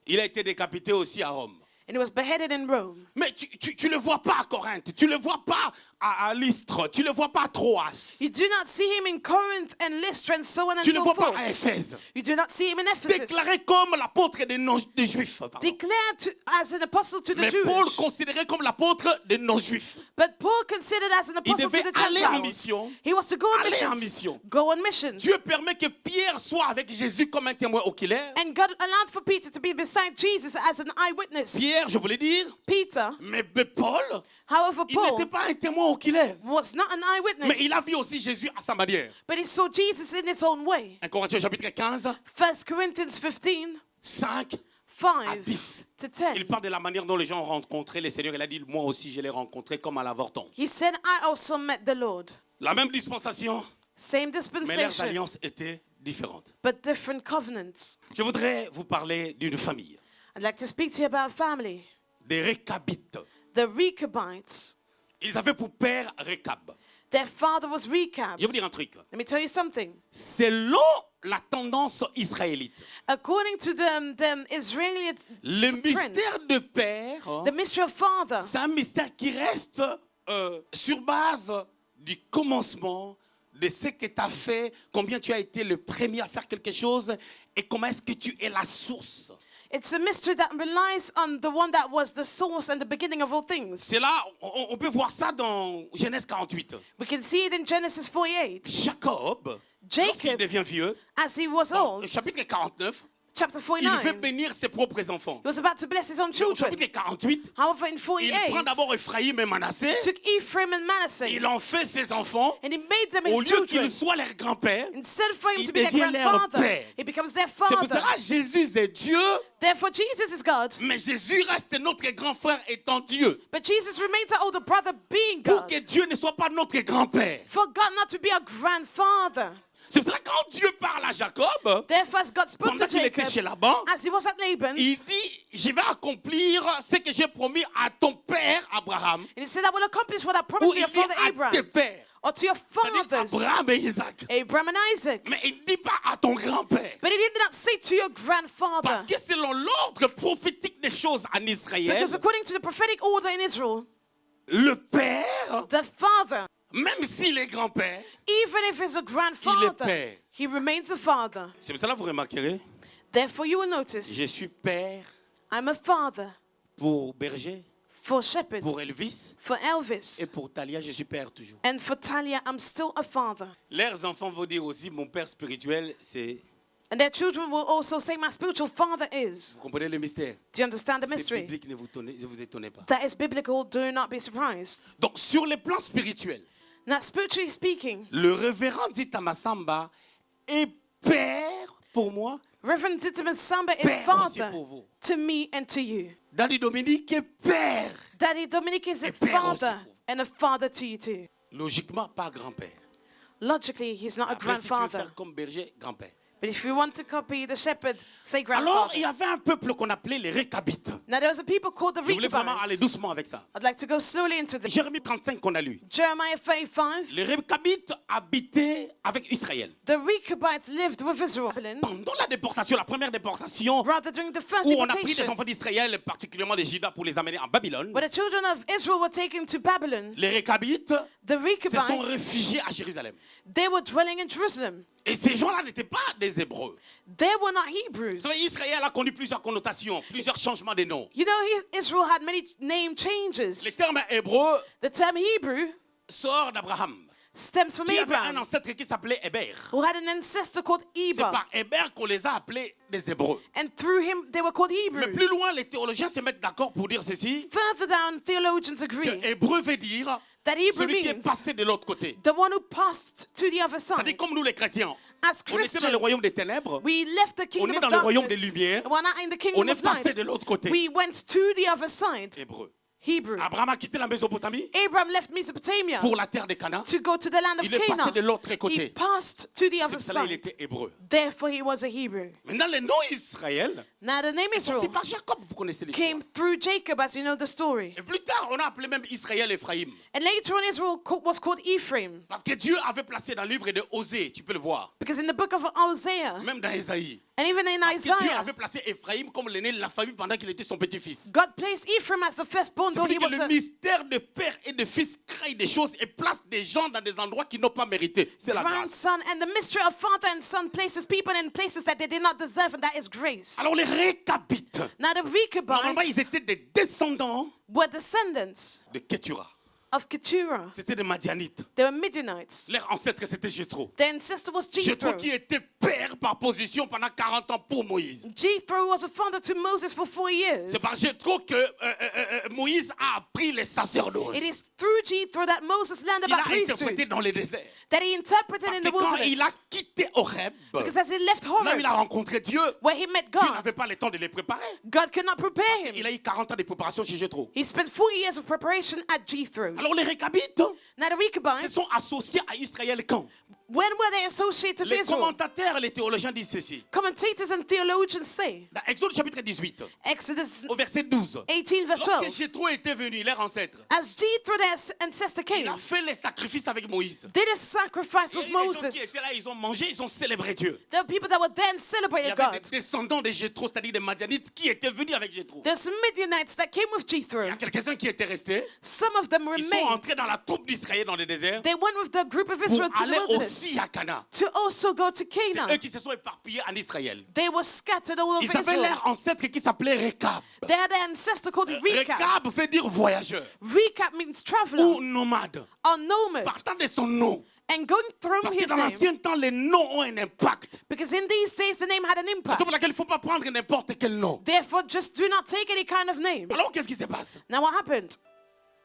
Il a été décapité aussi à Rome. and he was beheaded in Rome. Mais tu le vois pas à Corinthe, tu le vois pas à Lystre, tu le vois pas à Troas, You do not see him in Corinth and Lystra and so on and tu le so vois pas forth. à Éphèse. You do not see him in Ephesus. Déclaré comme l'apôtre des non-juifs. Declared as an apostle to the Mais Paul Jews. considéré comme l'apôtre des non-juifs. But Paul considered as an Il apostle devait to the aller en Gentiles. mission. He was to go on Aller en missions. mission. Go on missions. Dieu permet que Pierre soit avec Jésus comme un témoin oculaire. And God allowed for Peter to be beside Jesus as an eyewitness. Pierre, je voulais dire, Peter, mais Paul, however, il n'était Paul pas un témoin oculaire. was not an Mais eyewitness, il a vu aussi Jésus à sa manière. but he saw Jesus in his own way. 1 Corinthiens chapitre 15, 1 Corinthians 15, 5 à 5 10. to Il 10. parle de la manière dont les gens ont rencontré le Seigneur. Il a dit, moi aussi je l'ai rencontré comme à l'avorton. He said, I also met the Lord. La même dispensation, Same mais leurs dispensation, alliances étaient différentes. but different covenants. Je voudrais vous parler d'une famille, I'd like to speak to you about a family, des Récabites. the Rechabites. Ils avaient pour père Récab. Their father was Rechab. Je vais vous dire un truc. Let me tell you something. Selon la tendance israélite, According to the Israeli, le mystère de père, the mystery of father, c'est un mystère qui reste sur base du commencement, de ce que tu as fait, combien tu as été le premier à faire quelque chose et comment est-ce que tu es la source. it's a mystery that relies on the one that was the source and the beginning of all things. C'est là, on peut voir ça dans Genèse 48. We can see it in Genesis 48. Jacob, Jacob, lorsqu'il devient vieux, as he was au old, chapitre 49, chapter il veut 49, bénir ses propres enfants. he was about to bless his own Au children. chapitre 48, However, in il 48, prend d'abord Ephraïm et Manassé, took Ephraim and Manasseh, il en fait ses enfants. and he made them Au his lieu qu'il children. soit leur grand-père, Instead for him il to be their devient leur grandfather, père. he becomes their C'est pour father. cela que Jésus est Dieu, Therefore, Jesus is God, mais Jésus reste notre grand frère étant Dieu. but Jesus remains our older brother being Pour God. que Dieu ne soit pas notre grand-père. For God not to be a grandfather. C'est pour cela que quand Dieu parle à Jacob, Therefore, as God spoke pendant to qu'il était chez Jacob, Laban, as he was at Laban's, il dit, je vais accomplir ce que j'ai promis à ton père Abraham, and he said, I will accomplish what I ou promised to il your dit father à tes Abraham, pères, or to your c'est-à-dire fathers, Abraham et Isaac. Abraham and Isaac. Mais il ne dit pas à ton grand-père. But he did not say to your grandfather, Parce que selon l'ordre prophétique des choses en Israël, because according to the prophetic order in Israel, le père, the father, même s'il est grand-père, even if he's a grandfather, père. he remains a father. c'est pour cela que vous remarquerez, Therefore, you will notice, je suis père I'm a father pour Berger, for Shepherd, pour Elvis for Elvis, et pour Talia, je suis père toujours. and for Talia, I'm still a father. Leurs enfants vont dire aussi, mon père spirituel, c'est... And their children will also say, my spiritual father is. Vous comprenez le mystère? Do you understand the C'est mystery? biblique, ne vous étonnez pas. That is biblical, do not be surprised. Donc, sur le plan spirituel, Now, spiritually speaking, le révérend dit à Massamba est père pour moi, Reverend Zitimus Samba is père aussi father pour vous. to me and to you. Daddy Dominique est père. Daddy Dominic is a Et père aussi father pour vous. and a father to you too. Logiquement, pas grand-père. Logically, he's not a Après, si tu veux grandfather. faire comme Berger, grand-père. But if you want to copy the shepherd, say Alors, il grandfather. y avait un peuple qu'on appelait les Récabites. Now, there was a people called the Je voulais vraiment aller Rechabites. doucement avec ça. I'd like to go slowly into this. Jérémie 35 qu'on a lu. Jeremiah 35. Les Récabites habitaient avec Israël. The Rechabites lived with Israel. Pendant la déportation, la première déportation, Rather, during the first où on a pris des deportation, enfants d'Israël, particulièrement des Judas, pour les amener en Babylone, when the children of Israel were taken to Babylon, les Récabites the se sont Rechabites, réfugiés à Jérusalem. they were dwelling in Jerusalem. Et ces gens-là n'étaient pas des Hébreux. They were not Hebrews. Vous savez, Israël a connu plusieurs connotations, plusieurs changements de noms. You know, Israel had many name Le changes. terme hébreu The term Hebrew sort d'Abraham, stems from qui avait un Abraham, ancêtre qui s'appelait Héber. who had an ancestor called C'est Eber. par Héber qu'on les a appelés des Hébreux. And through him, they were called Mais plus Hebrews. loin, les théologiens se mettent d'accord pour dire ceci, Further down, theologians que agree Hébreu veut dire that Hebrew celui qui est means passé de l'autre côté. the one who passed to the other C'est-à-dire side. comme nous les chrétiens, As on était dans le Christians, royaume des ténèbres, we left the on kingdom est of dans le royaume des darkness. lumières, We're not in the on kingdom est of passé light. de l'autre côté. We went to the other side. Hébreu. Hebrew. Abraham a quitté la Mésopotamie Abraham left Mesopotamia pour la terre de Canaan. to go to the land of Il est passé Canaan. de l'autre He côté. passed to the C'est other pour cela qu'il side. était hébreu. Therefore, he was a Hebrew. Maintenant, le nom Israël Now, the name est sorti Israel par Jacob, vous connaissez l'histoire. came through Jacob, as you know the story. Et plus tard, on a appelé même Israël Ephraim. And later on, Israel was called Ephraim. Parce que Dieu avait placé dans le livre de Osée, tu peux le voir, Because in the book of Hosea, même dans Ésaïe. and even in Parce que Dieu Isaiah, avait placé Ephraim comme l'aîné de la famille pendant qu'il était son petit-fils. God placed Ephraim as the firstborn, C'est though pour he dire que was le the mystère de père et de fils crée des choses et place des gens dans des endroits qu'ils n'ont pas mérité. C'est la grâce. grandson. And the mystery of father and son places people in places that they did not deserve, and that is grace. Alors les Récabites, Now, the normalement ils Rechabites étaient des descendants were descendants de Ketura. of Keturah. C'était des Madianites. They were Midianites. Leur ancêtre c'était Jéthro. Their ancestor was Jéthro Jethro. qui était père par position pendant 40 ans pour Moïse. Jethro was a father to Moses for 4 years. C'est par Jéthro que Moïse a appris les sacerdoces. It is through Jethro that Moses learned Il about a interprété priesthood, dans les déserts. that he interpreted Parce in que the quand il a wilderness. quitté Horeb, Because as he left là où Horeb, il a rencontré Dieu, where he met Dieu God, n'avait pas le temps de les préparer. God could not prepare Il him. a eu 40 ans de préparation chez Jéthro. He spent 4 years of preparation at Jethro's. Alors les Récabites Now the se Rechabites, sont associés à Israël quand? when were they associated to Les Israel? commentateurs et les théologiens disent ceci. Commentators and theologians say, Dans Exode chapitre 18, Exodus au verset 12. 18 verse Lorsque 12, Jéthro était venu, leur ancêtre, as Jethro, their ancestor, il came, a fait les sacrifices avec Moïse. did a sacrifice Et with les gens qui Moses. étaient là, ils ont mangé, ils ont célébré Dieu. There were people that were there and Il y celebrated avait God. des descendants de Jéthro, c'est-à-dire des Madianites, qui étaient venus avec Jéthro. There's some Midianites that came with Jethro. Il y a quelques-uns qui étaient restés. Some of them Ils sont remained. entrés dans la troupe d'Israël dans le désert They went with the group of pour Israel to the aller wilderness aussi à Canaan. to also go to C'est Canaan. eux qui se sont éparpillés en Israël. They were scattered all over Ils avaient Israel. leur ancêtre qui s'appelait Rekab. They had an ancestor called Rechab. Rekab veut dire voyageur Rechab means ou traveler nomade. or nomad. Partant de son nom. And going through Parce que his dans name, l'ancien temps, les noms ont un impact. because in these days the name had an C'est impact. pour laquelle il ne faut pas prendre n'importe quel nom. Therefore, just do not take any kind of name. Alors, qu'est-ce qui se passe? Now, what happened?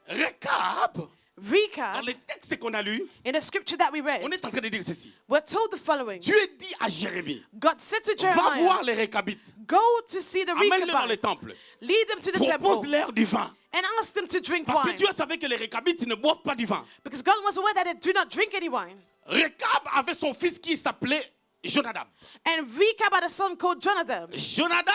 Rekab, dans Rechab, les textes qu'on a lus, in the scripture that we read, on est en train de dire ceci. we're told the following. Dieu dit à Jérémie, God said to va voir Jeremiah, les Récabites, go to see the amène-les dans le Rechabites, temple, lead them to the temple, propose-leur du vin. and ask them to drink Parce que wine. Dieu savait que les Récabites ne boivent pas du vin. Because God was aware that they do not drink any wine. Rekab avait son fils qui s'appelait Jonadab. And Rechab had a son called Jonadab. Jonadab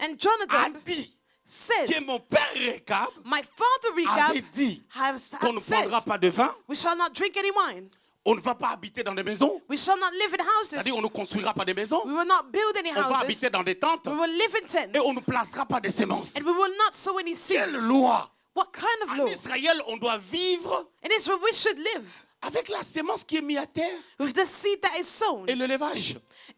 And a Jonadab dit said, que mon père Rekab my father Rechab avait dit has qu'on had ne said, prendra pas de vin, we shall not drink any wine. on ne va pas habiter dans des maisons, We shall not live in houses. c'est-à-dire on ne construira pas des maisons, We will not build any on va houses. habiter dans des tentes We will live in tents. et on ne placera pas de semences. And we will not sow any Quelle seeds. loi! What kind of En law? Israël, on doit vivre In Israel, we should live avec la semence qui est mise à terre with the seed that is sown et l'élevage.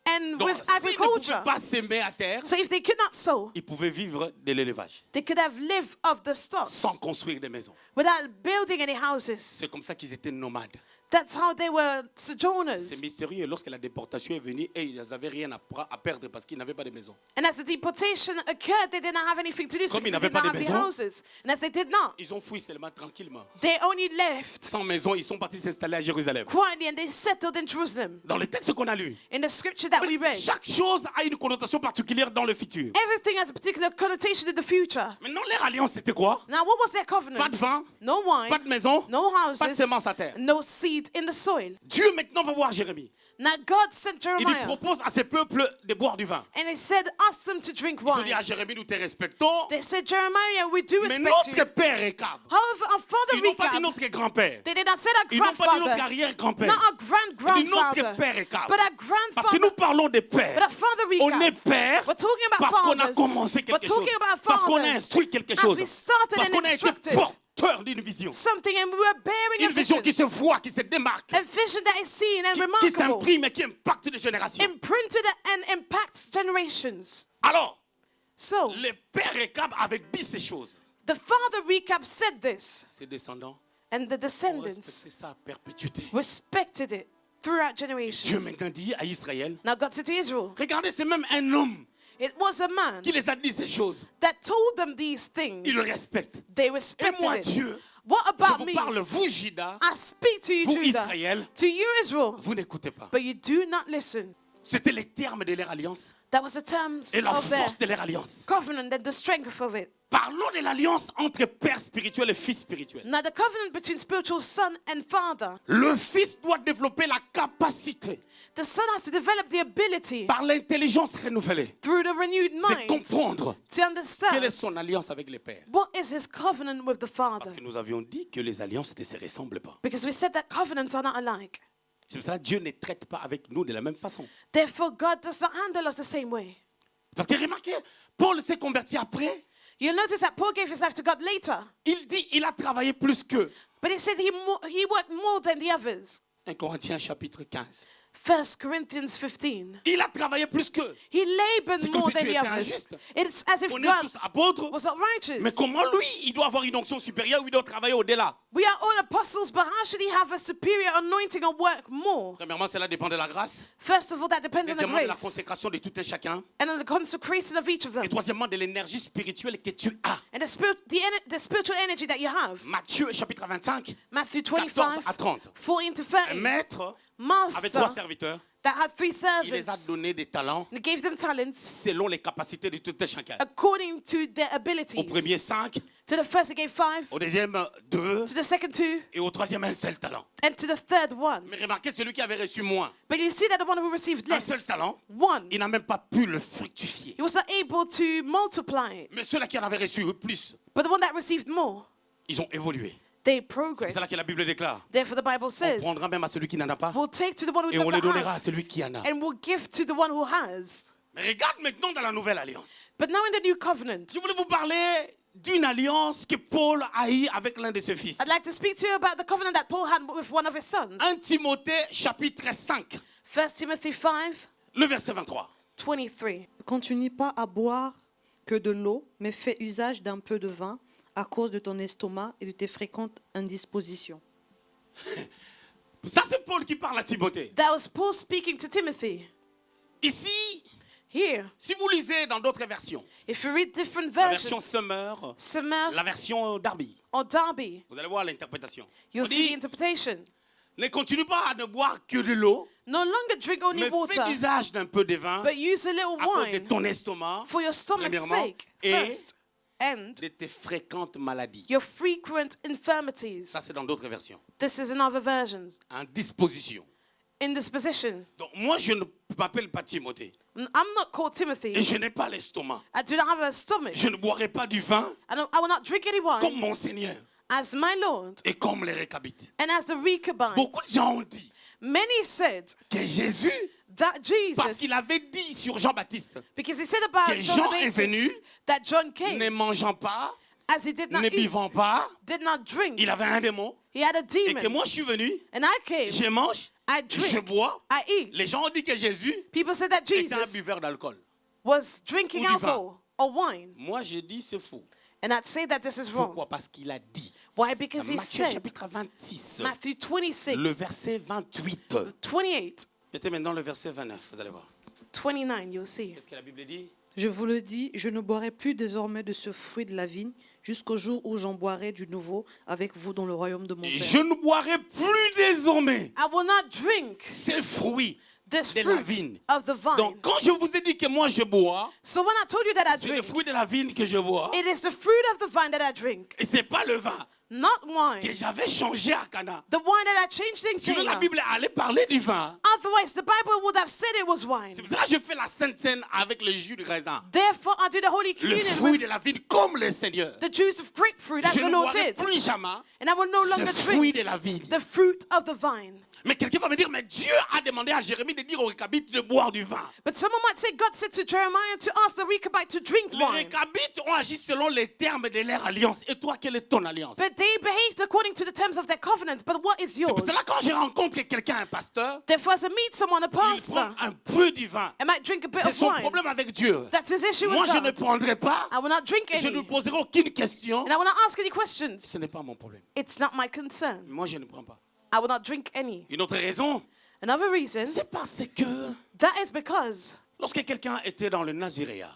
and Donc, with s'ils ne pouvaient agriculture. pas s'aimer à terre, So if they could not sow, ils pouvaient vivre de l'élevage they could have lived of the stock sans construire des maisons. without building any houses. C'est comme ça qu'ils étaient nomades. That's how they were C'est sojourners. mystérieux. Lorsque la déportation est venue, et ils n'avaient rien à perdre parce qu'ils n'avaient pas de maison. And as the deportation occurred, they did not have anything to lose Comme because ils they n'avaient did not pas have de the maison. houses. And as they did not, Ils ont fui seulement tranquillement. they only left Sans maison, ils sont partis s'installer à Jérusalem. quietly and they settled in Jerusalem. Dans le texte qu'on a lu, In the scripture that we read, chaque chose a une connotation particulière dans le futur. everything has a particular connotation in the future. Maintenant, leur alliance, c'était quoi? Now, what was their Pas covenant? de vin, No pas wine, de maison, no pas de houses, semence à terre. no seed in the soil. Dieu maintenant va voir Jérémie. Now, God sent Il lui Jeremiah propose à ses peuples de boire du vin. and he said, ask them to drink Ils ont dit wine. à Jérémie, nous te respectons, They said, Jeremiah, we do mais respect notre you. père Rekab, However, our father ils n'ont pas dit Rechab, notre grand-père, they did not say our ils n'ont pas dit notre grandfather, arrière-grand-père, not our ils disent notre grand-grandfather, père Rekab. but our Parce que nous grandfather, parlons de père. but our father On est Rechab. père We're talking about parce qu'on a fathers. commencé We're quelque chose, talking about parce qu'on a fathers. instruit quelque As chose, we started parce and qu'on a été instructed. porteur porteurs d'une vision. something and we were bearing a Une vision vision. qui se voit, qui se démarque, A vision that is seen and qui remarkable, s'imprime et qui impacte des générations. imprinted and impacts generations. Alors, So, le père Récab avait dit ces choses. the father Rechab said this, Ses descendants and the ont descendants respecté ça à perpétuité. respected it throughout Dieu generations. maintenant dit à Israël, Now God said to Israel, regardez, c'est même un homme it was a man qui les a dit ces choses. that told them these things. Il le respecte. They Et respected moi, it. Dieu, What je about vous me? parle, vous, Judas, I speak to you, vous, Judah, Israël, to you, Israel, vous n'écoutez pas. but you do not listen. C'était les termes de leur alliance That was the terms et la of their force de leur alliance. covenant and the strength of it. Parlons de l'alliance entre père spirituel et fils spirituel. Now, the covenant between spiritual son and father, Le fils doit développer la capacité, the son has to develop the ability par l'intelligence renouvelée, through the renewed de mind comprendre to quelle understand est son alliance avec les pères. what is his covenant with the father. Parce que nous avions dit que les alliances ne se ressemblent pas. Because we said that covenants are not alike. C'est pour ça que Dieu ne traite pas avec nous de la même façon. Therefore, God does not handle us the same way. Parce que remarquez, Paul s'est converti après. You'll notice that Paul gave his life to God later, Il dit il a travaillé plus qu'eux. but he said he worked more than the others. 1 Corinthiens chapitre 15. 1 Corinthians 15. Il a travaillé plus qu'eux. He labored C'est comme more si than Dieu the était others. injuste. It's as if On est God tous apôtres. was not righteous. Mais comment lui, il doit avoir une onction supérieure ou il doit travailler au-delà? We are all apostles, but how should he have a superior anointing or work more? Premièrement, cela dépend de la grâce. First of all, that depends on the Deuxièmement, de la grace consécration de tout un chacun. and on the consecration of each of them Et troisièmement, de l'énergie spirituelle que tu as. and the spiritual energy that you have. Matthieu chapitre 25, Matthew 14 à 25, 30. 14 to Un 30. maître avait 3 Master serviteurs. that had 3 Il les a servants donné des talents and he gave them talents selon les capacités de tout un chacun. according to their Au abilities. premier 5, To the first he gave 5, au deuxième 2 to the second 2, et au troisième un seul talent. and to the third 1. Mais remarquez, celui qui avait reçu moins, But you see that the one who received un seul less, talent, 1, il n'a même pas pu le fructifier. he was not able to multiply it. Mais ceux-là qui en avaient reçu plus, But the one that received more, ils ont évolué. they C'est là progressed. que la Bible déclare. Therefore, the Bible On says, prendra même à celui qui n'en a pas we'll take to the one who et on le doesn't donnera à have, celui qui en a. and we'll give to the one who has. Mais regarde maintenant dans la nouvelle alliance. But now in the new covenant, Je voulais vous parler d'une alliance que Paul a eue avec l'un de ses fils. I'd like to speak to you about the covenant that Paul had with one of his sons. 1 Timothée chapitre 5, 1 Timothy 5, le verset 23. 23. Ne continue pas à boire que de l'eau, mais fais usage d'un peu de vin à cause de ton estomac et de tes fréquentes indispositions. Ça, c'est Paul qui parle à Timothée. That was Paul speaking to Timothy. Ici, Here, si vous lisez dans d'autres versions, if you read different la version versions, Summer, Summer la version Darby, or Darby, vous allez voir l'interprétation. you'll On see the dit, interpretation. ne continue pas à ne boire que de l'eau, No longer drink only mais water, fais usage d'un peu de vin but use a little à cause de wine ton estomac for your stomach's premièrement, sake et first, and de tes fréquentes maladies. your frequent infirmities. Ça, c'est dans d'autres versions. This is in other versions. En disposition. In this position, Donc, moi, je ne m'appelle pas Timothée. I'm not called Timothy. Et je n'ai pas l'estomac. I do not have a stomach. Je ne boirai pas du vin I will not drink any comme wine mon Seigneur as my Lord et comme les Récabites. and as the Rechabites. Beaucoup de gens ont dit Many said que Jésus, that parce Jesus, qu'il avait dit sur Jean-Baptiste, because he said about que John Jean the est venu, Baptist, that John came ne mangeant pas, as he did not ne eat, buvant pas, did not drink. il avait un démon, He had a et que demon. moi je suis venu, And I came, je mange, I je drink, bois. I eat. Les gens ont dit que Jésus People said that était un Jesus buveur d'alcool. was drinking Ou du alcohol or wine. Moi je dis c'est faux. And I'd say that this is wrong. Pourquoi? Parce qu'il a dit. Why? Because he Matthieu said, chapitre 26, Matthew 26, le verset 28. 28, Mettez maintenant le verset 29, vous allez voir. 29, you'll see. Qu'est-ce que la Bible dit? Je vous le dis, je ne boirai plus désormais de ce fruit de la vigne jusqu'au jour où j'en boirai du nouveau avec vous dans le royaume de mon Et Père. je ne boirai plus désormais I will not drink ces fruits this de la fruit vigne. of the vine. Donc quand je vous ai dit que moi je bois, So when I told you that I c'est le drink, fruit de la vigne que je bois. it is the fruit of the vine that I drink, Et c'est pas le vin not que wine. j'avais changé à Cana. The wine that I changed in Sinon la Cana. Bible allait parler du vin. Otherwise, the Bible would have said it was wine. C'est pour ça que je fais la Sainte Seine avec le jus de raisin. Therefore, I do the Holy Le Communion fruit with de la vigne comme le Seigneur. the juice of grapefruit as Je the ne Lord boirai did. plus jamais And I will no ce longer fruit drink de la vigne. the fruit of the vine. Mais quelqu'un va me dire, mais Dieu a demandé à Jérémie de dire aux Récabites de boire du vin. But someone might say, God said to Jeremiah to ask the Rechabite to drink Les wine. Récabites ont agi selon les termes de leur alliance. Et toi, quelle est ton alliance? But They behaved according to the terms of their covenant, but what is C'est pour yours? cela quand j'ai rencontré quelqu'un, un pasteur, Therefore, as I meet someone, a il prend pastor, un peu du vin. I might drink a bit C'est of son wine. problème avec Dieu. That's his issue Moi, with je ne God. prendrai pas. I will not drink Je ne any. poserai aucune question. And I will not ask any questions. Ce n'est pas mon problème. It's not my concern. Moi, je ne prends pas. I will not drink any. Une autre raison, Another reason, c'est parce que that is because lorsque quelqu'un était dans le Naziréa,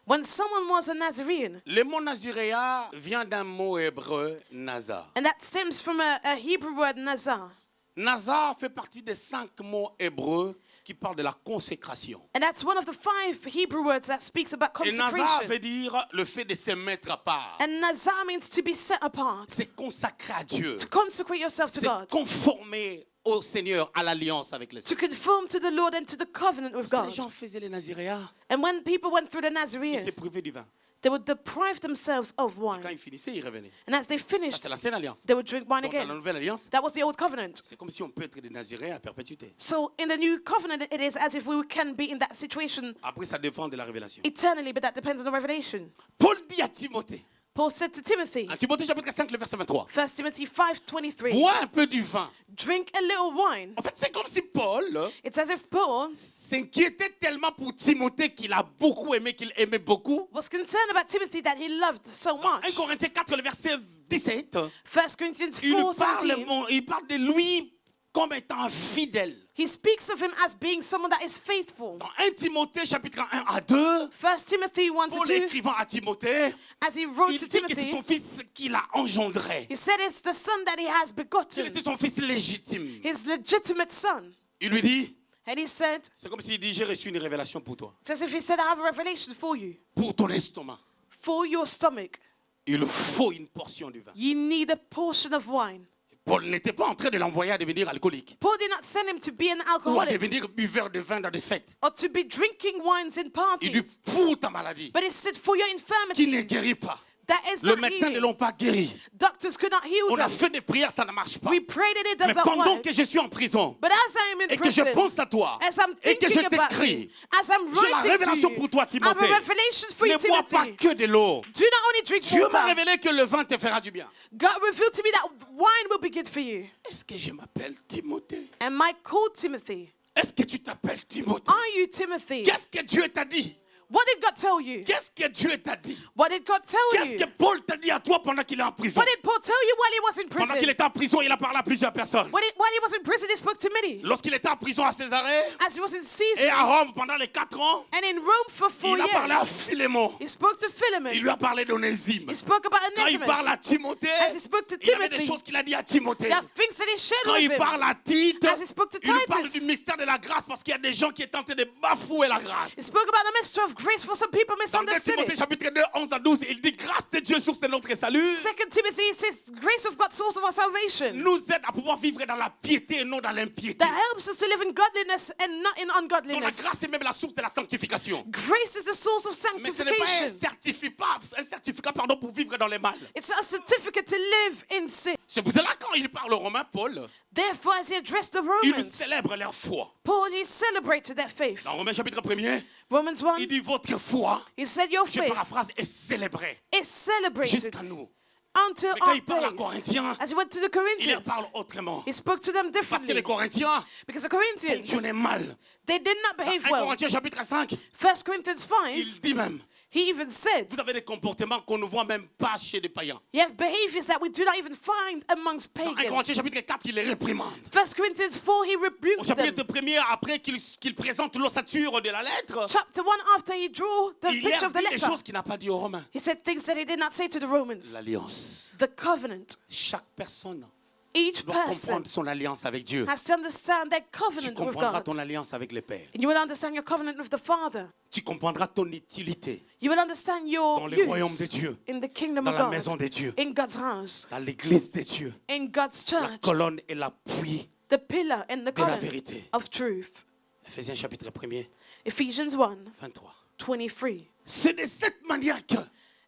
when someone was a Nazarene, le mot Naziréa vient d'un mot hébreu, Nazar. and that stems from a Hebrew word, nazar. Nazar fait partie des 5 mots hébreux qui parlent de la consécration. And that's one of the 5 Hebrew words that speaks about Et Nazar consecration. veut dire le fait de se mettre à part. And nazar means to be set apart, C'est consacré à Dieu. to consecrate yourself to C'est God, conformer au Seigneur, à l'alliance avec le to Seigneur. conform to the Lord and to the covenant with Parce que les God. gens faisaient les Naziréas, And when people went through the ils Nazarene, se privaient du vin. they would deprive themselves of Quand wine. ils finissaient, ils revenaient. And as they Ça, finished, c'est l'ancienne alliance. they would drink wine Donc, dans la again. nouvelle alliance, That was the old covenant. c'est comme si on peut être des Naziréens à perpétuité. So in the new covenant, it is as if we can be in that situation Après, ça dépend de la révélation. eternally, but that depends on the revelation. Paul dit à Timothée, Paul said to Timothy, en Timothée chapitre 5, le verset 23, 1 Timothy 5:23, bois un peu du vin. drink a little wine. En fait, c'est comme si Paul It's as if Paul s'inquiétait tellement pour Timothée qu'il a beaucoup aimé, qu'il aimait beaucoup. was concerned about Timothy that he loved so 1 much. Corinthiens 4, le verset 17, 1 Corinthians il 4:17, il parle de lui comme étant fidèle. he speaks of him as being someone that is faithful. Dans 1 Timothée chapitre 1 à 2, 1 Timothy 1 to Paul 2, écrivant à Timothée, as he wrote il to dit que c'est Timothy, son fils qu'il a engendré. he said it's the son that he has Il begotten, était son fils légitime. his legitimate son. Il lui dit, And he said, c'est comme s'il dit, j'ai reçu une révélation pour toi, it's as if he said, I have a revelation for you, pour ton estomac. for your stomach. Il faut une portion du vin. You need a portion of wine. Paul n'était pas en train de l'envoyer à devenir alcoolique Paul did not send him to be an ou à alcoholic devenir buveur de vin dans des fêtes. or to be drinking wines in Il dit, parties, pour ta maladie, but he said for your qui ne infirmities. guérit pas. That is Le not médecin ne healing. l'ont pas guéri. Doctors could not heal On a them. fait des prières, ça ne marche pas. We prayed and it Mais does not pendant work. que je suis en prison But as I am in et que je prison, pense à toi as I'm et que je thinking about t'écris, you, as I'm j'ai la writing to révélation you, pour toi, I have Timothée. a revelation for you, Ne bois pas Timothy. que de l'eau. Do not only drink Dieu m'a water. révélé que le vin te fera du bien. God revealed to me that wine will be good for you. Est-ce que je m'appelle Timothée? Am I called Timothy? Est-ce que tu t'appelles Timothée? Are you Timothy? Qu'est-ce que Dieu t'a dit? What did God tell you? Qu'est-ce que Dieu t'a dit? What did God tell Qu'est-ce que you? Paul t'a dit à toi pendant qu'il est en prison? What did Paul tell you while he was in Pendant qu'il prison? était en prison, il a parlé à plusieurs personnes. While he was in prison, he spoke to many. Lorsqu'il était en prison à Césarée As he was in et Caesarea à Rome pendant les 4 ans, and in Rome for 4 il a parlé à years, Philémon. he spoke to Il Philemon. lui a parlé d'Onésime. He spoke about Quand il parle à Onesimus. Timothée, As he spoke to il y avait des Timothy, choses qu'il a dit à Timothée. there are things that he shared Quand il with him. parle à Tite, As he spoke to il lui parle Titus. du mystère de la grâce parce qu'il y a des gens qui étaient en train de bafouer la grâce. He spoke about the mystery of grace for some people Dans 2 misunderstood Timothée it. chapitre 2, 11 à 12, il dit grâce de Dieu, source de notre salut, 2 Timothy says, grace of God, source of our salvation, nous aide à pouvoir vivre dans la piété et non dans l'impiété. that helps us to live in godliness and not in Donc la ungodliness. grâce est même la source de la sanctification. Grace is the source of Mais ce n'est pas sanctification. un certificat pour vivre dans les mal. It's a certificate to live in sin. C'est pour cela quand il parle aux Romains, Paul, Therefore, as he addressed the il Romans, célèbre leur foi. Paul, he celebrated their faith. Dans Romains chapitre 1er, Romans 1, il dit votre foi, he said, your je faith paraphrase, est célébrée is celebrated jusqu'à nous. until Mais quand our il parle à place. Corinthiens, As he went to the il leur Corinthians, parle autrement. he spoke to them Parce que differently. les Corinthiens Because the Corinthians, fonctionnaient mal. they did not behave 1 well. Corinthiens chapitre 5, 1 Corinthians 5, il dit même, he even said, vous avez des comportements qu'on ne voit même pas chez des païens. you have behaviors that we do not even find amongst Dans 1 Corinthiens pagans. chapitre 4, il les réprimande. 1 Corinthians 4, he Au rebuked chapitre them. 1er, après qu'il présente l'ossature de la lettre, Chapter 1, after he drew the il picture leur of the dit des letter, choses qu'il n'a pas dit aux Romains. he said things that he did not say to the Romans. L'alliance. The covenant. Chaque personne Each doit person comprendre son alliance avec Dieu. has to understand their Tu covenant with comprendras God. ton alliance avec le Père. And you will understand your covenant with the Father. Tu comprendras ton utilité You will understand your dans le royaume de use Dieu, in the kingdom dans of la maison God, de Dieu, in God's house, dans l'église de Dieu, in God's la church, colonne et l'appui the pillar and the de la column vérité. of truth. Ephésiens chapitre 1er, Ephesians 1, 23. 23. C'est de cette manière que,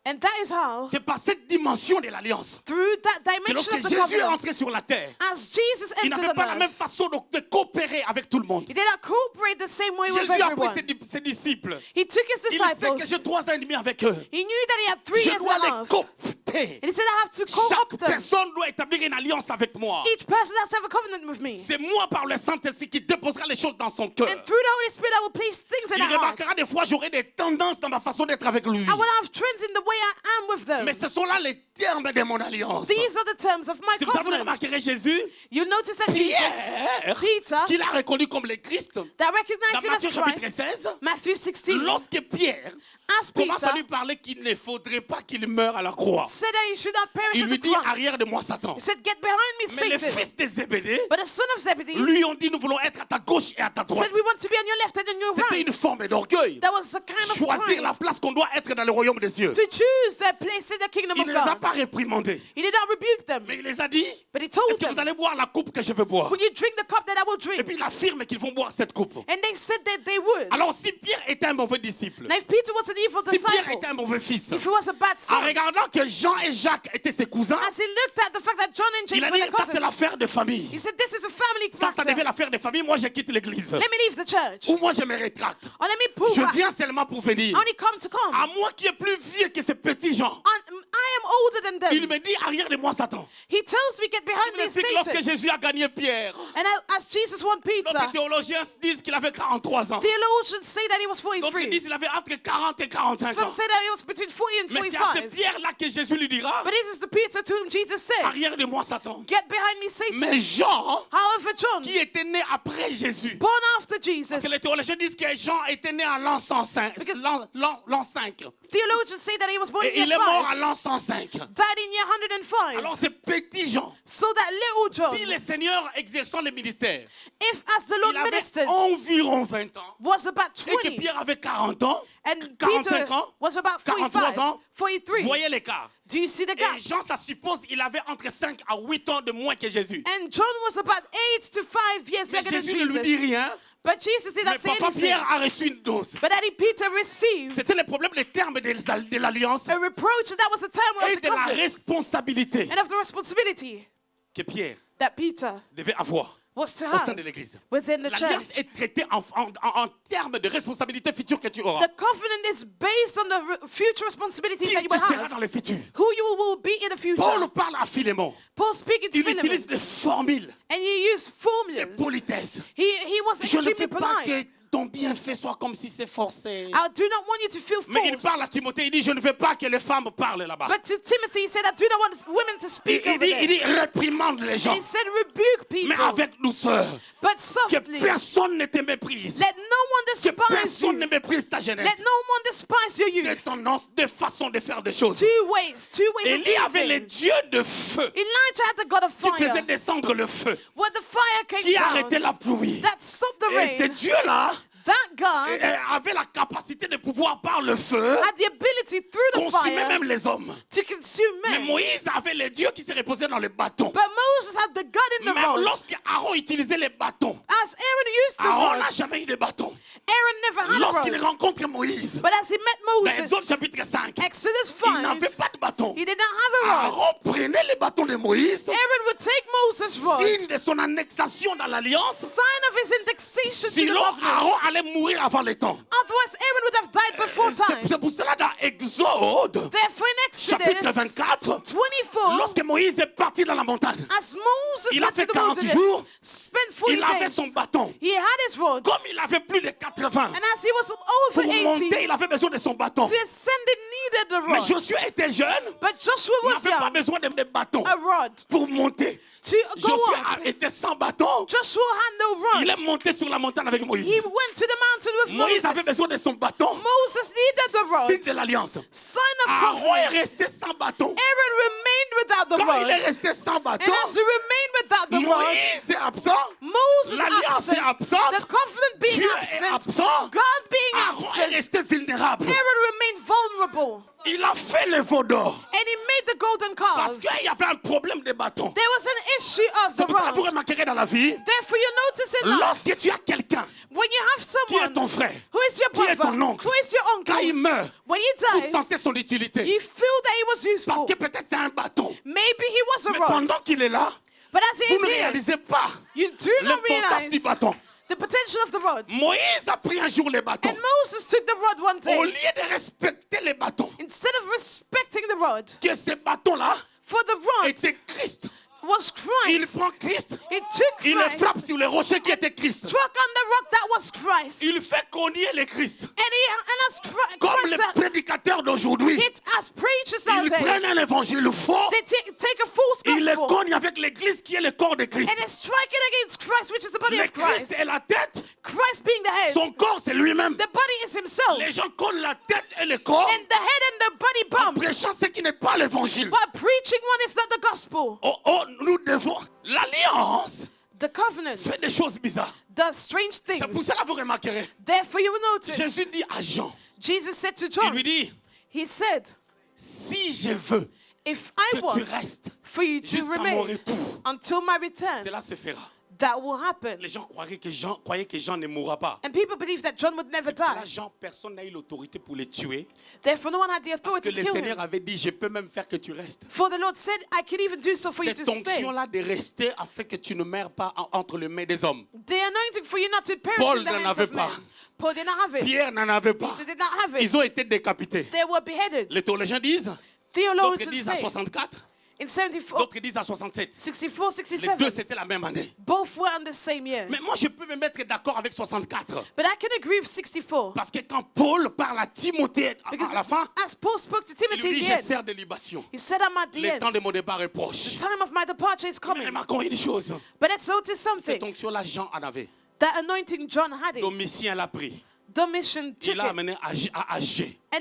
And that is how, c'est par cette dimension de l'alliance, through that que dimension lorsque of the Jésus est covenant, entré sur la terre, as Jesus il entered n'avait pas la the même earth, façon de coopérer avec tout le monde. he did not cooperate the same way with Jésus a pris everyone. ses disciples. He took his Il sait que disciples. j'ai 3 ans et demi avec eux. He knew that he had 3 Je years dois and a les half. coopter. inviter. And he said, I have to call Chaque up them. personne doit établir une alliance avec moi. Each person has to have a covenant with me. C'est moi par le Saint-Esprit qui déposera les choses dans son cœur. And through the Holy Spirit, I will place things in Il their hearts. remarquera des fois j'aurai des tendances dans ma façon d'être avec lui. I will have trends in the way I am with them. Mais ce sont là les termes de mon alliance. These are the terms of my Si vous avez covenant. remarqué Jésus, You'll notice that Jesus, Pierre, Peter, qu'il a reconnu comme le Christ, that dans recognized him Matthieu as chapitre Christ, 16, Matthew 16, lorsque Pierre as commence à Peter lui parler qu'il ne faudrait pas qu'il meure à la croix, said that he should not perish il at lui the dit cross. arrière de moi Satan. He said, get behind me, Mais les Satan. fils de Zébédée But the son of Zebedee lui ont dit nous voulons être à ta gauche et à ta droite. said, we want to be on your left and on your C'était une right. forme d'orgueil. That was a kind of Choisir la pride place qu'on doit être dans le royaume des cieux. to choose their place in the kingdom Il of ne les a God. pas réprimandés, He did not rebuke them, mais il les a dit but he told est-ce que vous them, allez boire la coupe que je veux boire? will you drink the cup that I will Et drink? puis il affirme qu'ils vont boire cette coupe. And they said that they would. Alors si Pierre était un mauvais disciple, Now if Peter was an evil si Pierre disciple, était un mauvais fils, if he was a bad en son, regardant que Jean et Jacques étaient ses cousins, as he looked at the fact that John and il James a were dit their ça c'est cousins, l'affaire de famille. he said, this is a family Ça devait matter. l'affaire de famille, moi je quitte l'église. Let me leave the church. Ou moi je me rétracte. Or let me pull Je back. viens seulement pour venir. I only come to come. À moi qui est plus vieux que ces petits gens, I am older than them. il me dit arrière de moi Satan. He tells me, get behind Il me, m'explique lorsque Satan. Jésus a gagné Pierre. And as Jesus won Peter, D'autres théologiens disent qu'il avait 43 ans. theologians say that he was D'autres 43. disent qu'il avait entre 40 et 45 Some ans. say that he was between 40 and Mais c'est à ce 45. Pierre-là que Jésus lui dira But this is the Peter to whom Jesus said, arrière de moi Satan. get behind me, Satan. Mais Jean, However, John, qui était né après Jésus, born after parce que Jesus, les théologiens disent que Jean était né en l'an 105. L'an 5. theologians say that he was born Et in il year est mort 5, à l'an 105. died in year 105. Alors c'est petit Jean. So that little John, Si le Seigneur exerçant le ministère, if as the Lord il avait ministered, environ 20 ans, was about et que 20, Pierre avait 40 ans, and 45 Peter ans, was about 43 45, ans, 43. vous voyez l'écart. Do you see the gap? Et Jean, ça suppose, il avait entre 5 à 8 ans de moins que Jésus. And John was about 8 to 5 years Mais younger than Jésus ne lui dit Jesus. rien. But Jesus did Mais not say papa anything. Pierre a reçu une dose. But Daddy Peter received C'était le problème des termes de l'alliance a reproach, and that was the time et of the de la covenant responsabilité and of the responsibility que Pierre that Peter devait avoir was to au sein have de l'Église. within the L'alliance church. est traitée en termes de responsabilité future que tu auras. The covenant is based on the future responsibilities Qui that you tu will seras have, dans le futur. who you will be in the future. Paul parle à Philémon. Paul speaking to Il Philemon, utilise des formules and he used de formulas. politesse. He was Je ne extremely veux pas que polite. ton bienfait soit comme si c'est forcé. I do not want you to feel Mais il parle à forced. Timothée, il dit, je ne veux pas que les femmes parlent là-bas. But to Timothy, he said, I do not want women to Il, speak il over dit, il there. dit, réprimande les gens, He said, rebuke mais people, avec douceur. but Que softly. personne ne te méprise. Let no one Que despise personne you. ne méprise ta jeunesse. Let no one despise your Des youth. tendances, des façons de faire des choses. Two ways of Élie doing avait les things. dieux de feu Elijah had the God of qui faisait fire, descendre le feu, where the fire came qui arrêtait down, la pluie. that stopped the Et ce rain. Dieu-là That God avait la capacité de pouvoir, par le feu, had the ability through the consumer fire même les hommes. to consume Mais men. Moïse avait les dieux qui se reposaient dans les bâtons. But Moses had the God in the Même rod. lorsque Aaron utilisait les bâtons, As Aaron used the Aaron rod, n'a jamais eu de bâton. Aaron never had a Lorsqu'il rod. rencontre Moïse, But as he met dans Exode Moses, chapitre 5, Exodus il n'avait 5, pas de bâton. he did not have a rod. Aaron prenait les bâtons de Moïse, Aaron would take Moses' rod, signe de son annexation dans l'alliance. sign of his indexation to the Sinon, covenant. Aaron allait mourir avant le temps. Otherwise, Aaron would have died before time. C'est pour cela dans Exode, Therefore, in chapitre Exodus 24, 24, lorsque Moïse est parti dans la montagne, as Moses il a went to fait the 40 wilderness, jours, spent 40 il avait days, son bâton. he had his rod, Comme il avait plus de 80, and as he was pour over 80, monter, il avait besoin de son bâton. to ascend, he needed the Mais rod. Josué était jeune, But Joshua il was n'avait pas young, besoin de bâton a rod. pour monter. To go Josué up, était sans bâton. Joshua had no Il rod. est monté sur la montagne avec Moïse. He went to the mountain with Moïse avait Moses. besoin de son bâton. Moses needed the Signe rod, de l'alliance. sign of Aaron est covenant. resté sans bâton. Aaron remained without the Quand il est rod. resté sans And bâton, as he remained without the rod, Moïse est absent. Moses L'alliance est absent, absente. the covenant being Dieu est absent, absent. God being Aaron est absent, resté vulnérable. Aaron remained vulnerable. Il a fait le veau d'or. And he made the golden Parce calf. qu'il y avait un problème de bâton. There was an issue of C'est the pour ça que vous rod. remarquerez dans la vie, Therefore, you notice in life, lorsque tu as quelqu'un when you have qui est someone ton frère, who is your qui est brother, ton oncle, who is your quand il uncle, meurt, when he vous dies, sentez son utilité. you feel that he was Parce useful. que peut-être c'est un bâton. Maybe he was a Mais rod. pendant qu'il est là, But as he vous is ne here, réalisez pas you do not l'importance du realize bâton. The potential of the rod. Moïse a pris un jour les bâtons. And Moses took the rod one Au day. lieu de respecter les bâtons, Instead of respecting the rod, que ces bâtons-là for the rod étaient Christ. was Il Christ. prend Christ, He took il le Christ, frappe sur le rocher qui était Christ. struck on the rock that was Christ. Il fait cogner le Christ. And as Comme Christ les prédicateurs d'aujourd'hui. hit as preachers Ils prennent nowadays. un évangile faux, They take a false ils le gospel cognent avec l'église qui est le corps de Christ. and they strike it against Christ, which is the body Le of Christ Christ. est la tête, Christ being the head. son corps c'est lui-même. The body is himself. Les gens cognent la tête et le corps And the head and the body en bump. prêchant ce qui n'est pas l'évangile. While preaching one is not the gospel. Oh, nous devons. L'alliance The covenant fait des choses bizarres. does strange C'est pour things. cela que vous remarquerez. Therefore you will notice. Jésus dit à Jean, Jesus said to il John, lui dit, he said, si je veux if I que tu want restes for you to jusqu'à mon remain retour, until my return, cela se fera. that will happen. Les gens croyaient que Jean ne mourra pas. And people believe that John would never Là, die. Jean, personne n'a eu l'autorité pour les tuer. Therefore no one had the Parce que authority to le kill Seigneur him. avait dit, je peux même faire que tu restes. For the Lord said, I can even do so for you Cette to stay. onction-là de rester afin que tu ne meurs pas entre les mains des hommes. The anointing for you not to perish Paul in the n'en hands avait of men. pas. Paul did not have it. Pierre n'en avait pas. Peter did not have Ils it. ont été décapités. They were beheaded. Les théologiens disent, d'autres Theologians disent à say 64, in 74, d'autres disent à 67. 64, Les deux, 67, c'était la même année. both were on the same year. Mais moi, je peux me mettre d'accord avec 64. But I can agree with 64. Parce que quand Paul parle à Timothée Because à la fin, as Paul spoke to il Timothy lui in dit, the je sers end, de libation. he said, I'm at the Le temps de end. mon départ est The proche. time of my departure is Mais coming. remarquons une chose. But let's notice Cette something. onction-là, Jean en avait. That anointing John had it. Domitien l'a pris. Domitian took Il l'a it amené à Agé. and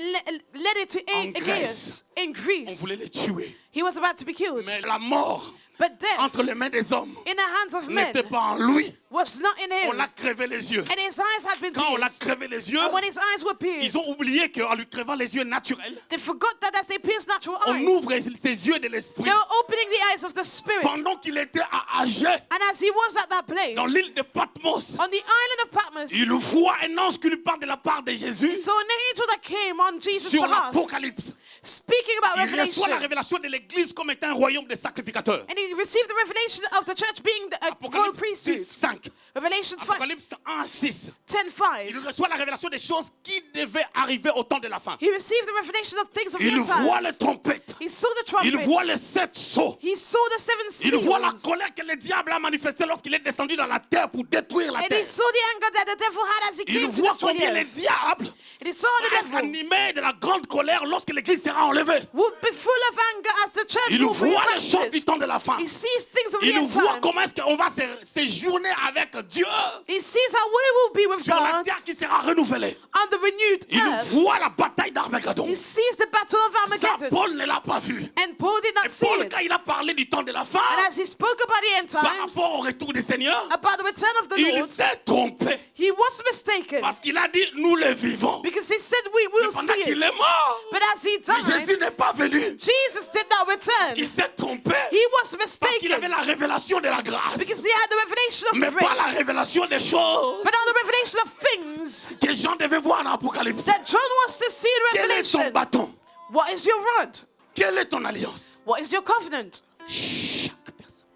led it to En Aegeus in On Greece. voulait le tuer. He was about to be killed. Mais la mort But death entre les mains des hommes in the hands of men n'était pas en lui. was not in On him. l'a crevé les yeux. And his eyes had been Quand on l'a pierced. crevé les yeux, And when his eyes were ils pierced, ont oublié qu'en lui crevant les yeux naturels, they forgot that as they pierced natural on eyes, ouvre ses yeux de l'esprit. they were opening the eyes of the spirit. Pendant qu'il était à Agé, And as he was at that place, dans l'île de Patmos, on the island of Patmos, il voit un ange qui lui parle de la part de he Jésus saw an angel that came on Jesus' sur behalf, l'Apocalypse. speaking about Il reçoit la Revelation. révélation de l'Église comme étant un royaume de sacrificateurs. And he received the revelation of the church being the royal Apocalypse priesthood. 5. Revelation 5, Apocalypse 1, 6. 10:5. Il reçoit la révélation des choses qui devaient arriver au temps de la fin. He received the revelation of things of the Il end voit les times. trompettes. He saw the Il voit les trumpets. 7 sceaux. He saw the seven Il voit la seals. colère que le diable a manifestée lorsqu'il est descendu dans la terre pour détruire la And he terre. saw the anger that the devil had as he Il came to voit destroy combien the le earth. diable And he saw the est devil animé de la grande colère lorsque l'Église sera enlevée. would be full of anger as the church Il will be voit les choses du raptured. temps de la fin. He sees things of the Il end voit comment times. est-ce qu'on va séjourner avec Dieu He sees how we will be with sur la God terre qui sera renouvelée. on the renewed Il earth. voit la bataille d'Armageddon. He sees the battle of Ça, Armageddon. Paul ne l'a pas vu. And Paul did not Et see Paul, it. quand il a parlé du temps de la fin, And as he spoke about the end par times, rapport au retour du Seigneur, about the return of the il Lord, s'est trompé. he was mistaken. Parce qu'il a dit, nous le vivons. Because he said we will Pendant see qu'il it. est mort, But as he Jésus died, n'est pas venu. Jesus did not return. Il s'est trompé He was parce qu'il avait mistaken. la révélation de la grâce. Because he had the revelation Mais of pas la grace. révélation des choses But not the revelation of things que Jean devait voir dans l'Apocalypse. that John wants to see in Quel est ton Revelation. bâton? What is your rod? Quelle est ton alliance? What is your covenant? Chaque personne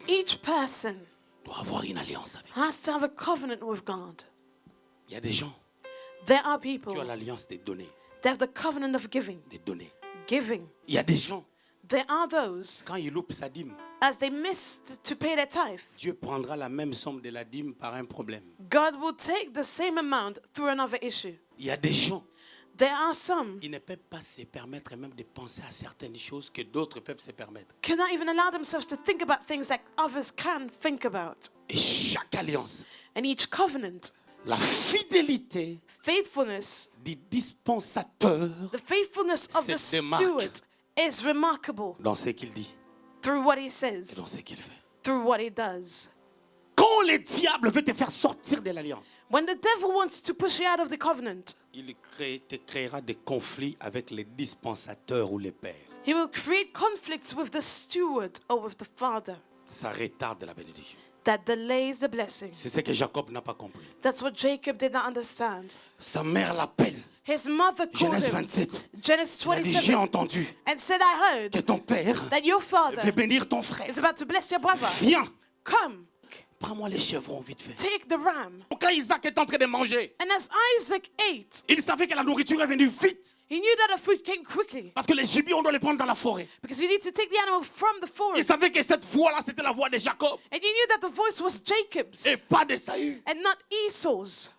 Each person doit avoir une alliance avec. has to have a covenant with God. Il y a des gens There are qui ont people l'alliance des données. that have the covenant of giving. Des données. Giving. Il y a des gens, There are those, quand ils loupent sa dîme, as they missed to pay their tithe, Dieu prendra la même somme de la dîme par un problème. God will take the same amount through another issue. Il y a des gens, There are some ils ne peuvent pas se permettre même de penser à certaines choses que d'autres peuvent se permettre. cannot even allow themselves to think about things that others can think about. Et chaque alliance, And each covenant, la fidélité faithfulness, du dispensateur the faithfulness of the Se démarque. steward is remarkable dans ce qu'il dit through what he et says, dans ce qu'il fait. through what he does. Quand le diable veut te faire sortir de l'alliance, When the devil wants to push you out of the covenant, il te créera des conflits avec les dispensateurs ou les pères. he will create conflicts with the steward or with the father Ça retarde la bénédiction. that delays the blessing. C'est ce que Jacob n'a pas compris. That's what Jacob did not understand. Sa mère l'appelle. His mother called Genèse him, 27. Genesis Il a dit, j'ai 27, entendu and said, I que heard ton père that your father veut bénir ton frère. is about to bless your brother. Viens, Come, prends-moi les chevrons vite fait. Take the ram. Quand Isaac est en train de manger, And as Isaac ate, il savait que la nourriture est venue vite. he knew that the food came quickly. Parce que les gibiers, on doit les prendre dans la forêt. Because you need to take the animal from the Il forest. savait que cette voix-là, c'était la voix de Jacob And he knew that the voice was Jacob's et pas d'Esaü. and not Esau's.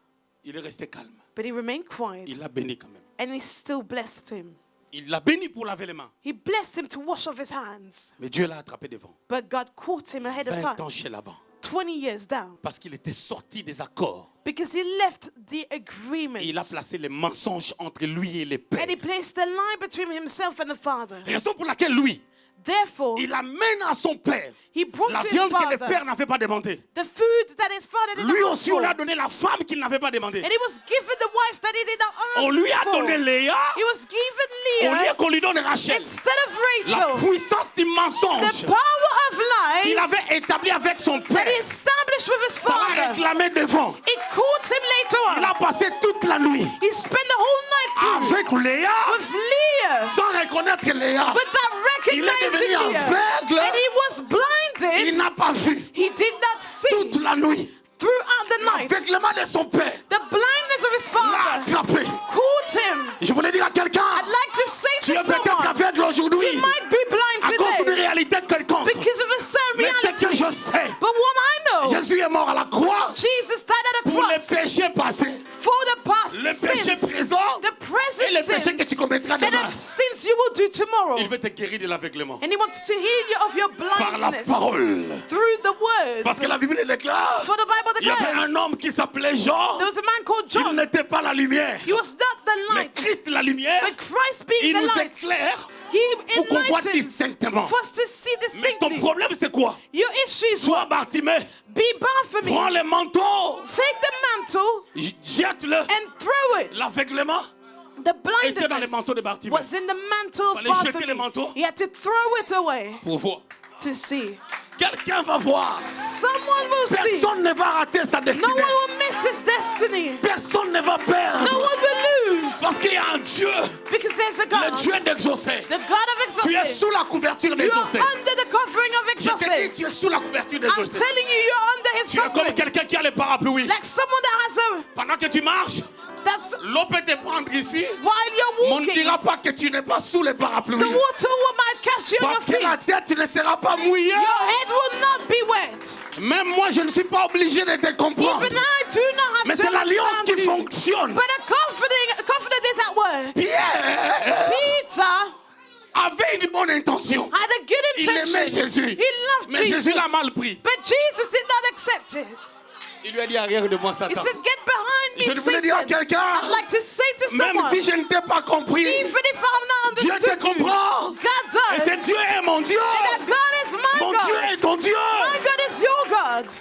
Il est resté calme. But he remained quiet. Il l'a béni quand même. And he still blessed him. Il l'a béni pour laver les mains. He blessed him to wash off his hands. Mais Dieu l'a attrapé devant. But God caught him ahead of 20 time, ans chez Laban. 20 years down. Parce qu'il était sorti des accords. Because he left the Et il a agreements. placé les mensonges entre lui et les pères. And he placed a lie between himself and the father. Raison pour laquelle lui, Therefore, il amène à son père he brought la to his viande que le father père n'avait pas demandé. the food that his father did Lui not ask aussi, on for. lui a And donné la femme qu'il n'avait pas demandé. he was given the wife that he did not On lui a ask for. donné Léa He was given au lieu Leah qu'on lui donne Rachel. instead of La Rachel. puissance du mensonge The power of qu'il lies avait établi avec son that père, he established with his ça l'a father. réclamé devant. It caught him Il later a on. passé toute la nuit He spent the whole night through avec Léa with Leah sans reconnaître Léa. without Il est recognizing devenu Leah. aveugle. And he was Il blinded. n'a pas vu He did not see toute la nuit. throughout the night. L'aveuglement de son père The blindness of his l'a father attrapé. caught him. Je voulais dire à quelqu'un, I'd like to say tu to es peut-être someone, aveugle aujourd'hui you might be à blind cause d'une today réalité quelconque. because of a certain Mais ce que reality. je sais, But what I know, Jésus est mort à la croix Jesus died at a pour les cross péchés passés, for the past les péchés sins, présents the et les present péchés que tu sins, commettras and demain. the sins you will do tomorrow. Il veut te guérir de l'aveuglement And he wants to heal you of your par la blindness parole. through the word. Parce que la Bible déclare, For the Bible il y avait declares, un homme qui s'appelait Jean, there was a man called il John. n'était pas la lumière. He was not the Mais light, Christ la lumière, but Christ being il the nous light, éclaire. he pour qu'on voit enlightens distinctement. for us to see Mais ton distinctly. problème c'est quoi? Your issue is Sois what? Bartimée, Be Bartholomew. prends le manteau, Take the mantle jette-le. and throw it. L'aveuglement, The était dans le manteau de blindness Bartimée. was in the mantle of Fallait jeter le Bartholomew. manteau. He had to throw it away pour voir. to see. Quelqu'un va voir. Someone will see. Personne ne va rater sa No destinée. one will miss his destiny. Personne ne va No perdre. one will lose. Parce qu'il y a un Dieu, Because there's a le God, Dieu d'exaucer. the God of Tu es exaucing. sous la couverture You d'exaucer. are under the covering of Je te dis, exaucing. tu es sous la couverture I'm d'exaucer. telling you, you're under his Tu es comme covering. quelqu'un qui a le parapluie. Like someone that has a, Pendant que tu marches, that's l'eau peut te prendre ici. while you're Mais on ne walking. dira pas que tu n'es pas sous le parapluie. The water might catch you on your Parce que la feet. tête ne sera pas mouillée. Your head will not be wet. Même moi, je ne suis pas obligé de te comprendre. Even I do not have Mais to c'est l'alliance understand qui you. fonctionne. But a confident is at work. Pierre Peter avait une bonne intention. had a good Il aimait intention. Jésus. He loved Mais Jesus. Jésus l'a mal pris. But Jesus did not accept it. Il lui a dit arrière de moi, He Satan. said, get behind me, Je voulais dire à Satan. quelqu'un, I'd like to say to même someone, si je ne t'ai pas compris, even if I've not Dieu te understood you, comprend. God Et does. c'est Dieu est mon Dieu. And that God is my Mon Dieu God. est ton Dieu. My God is your God.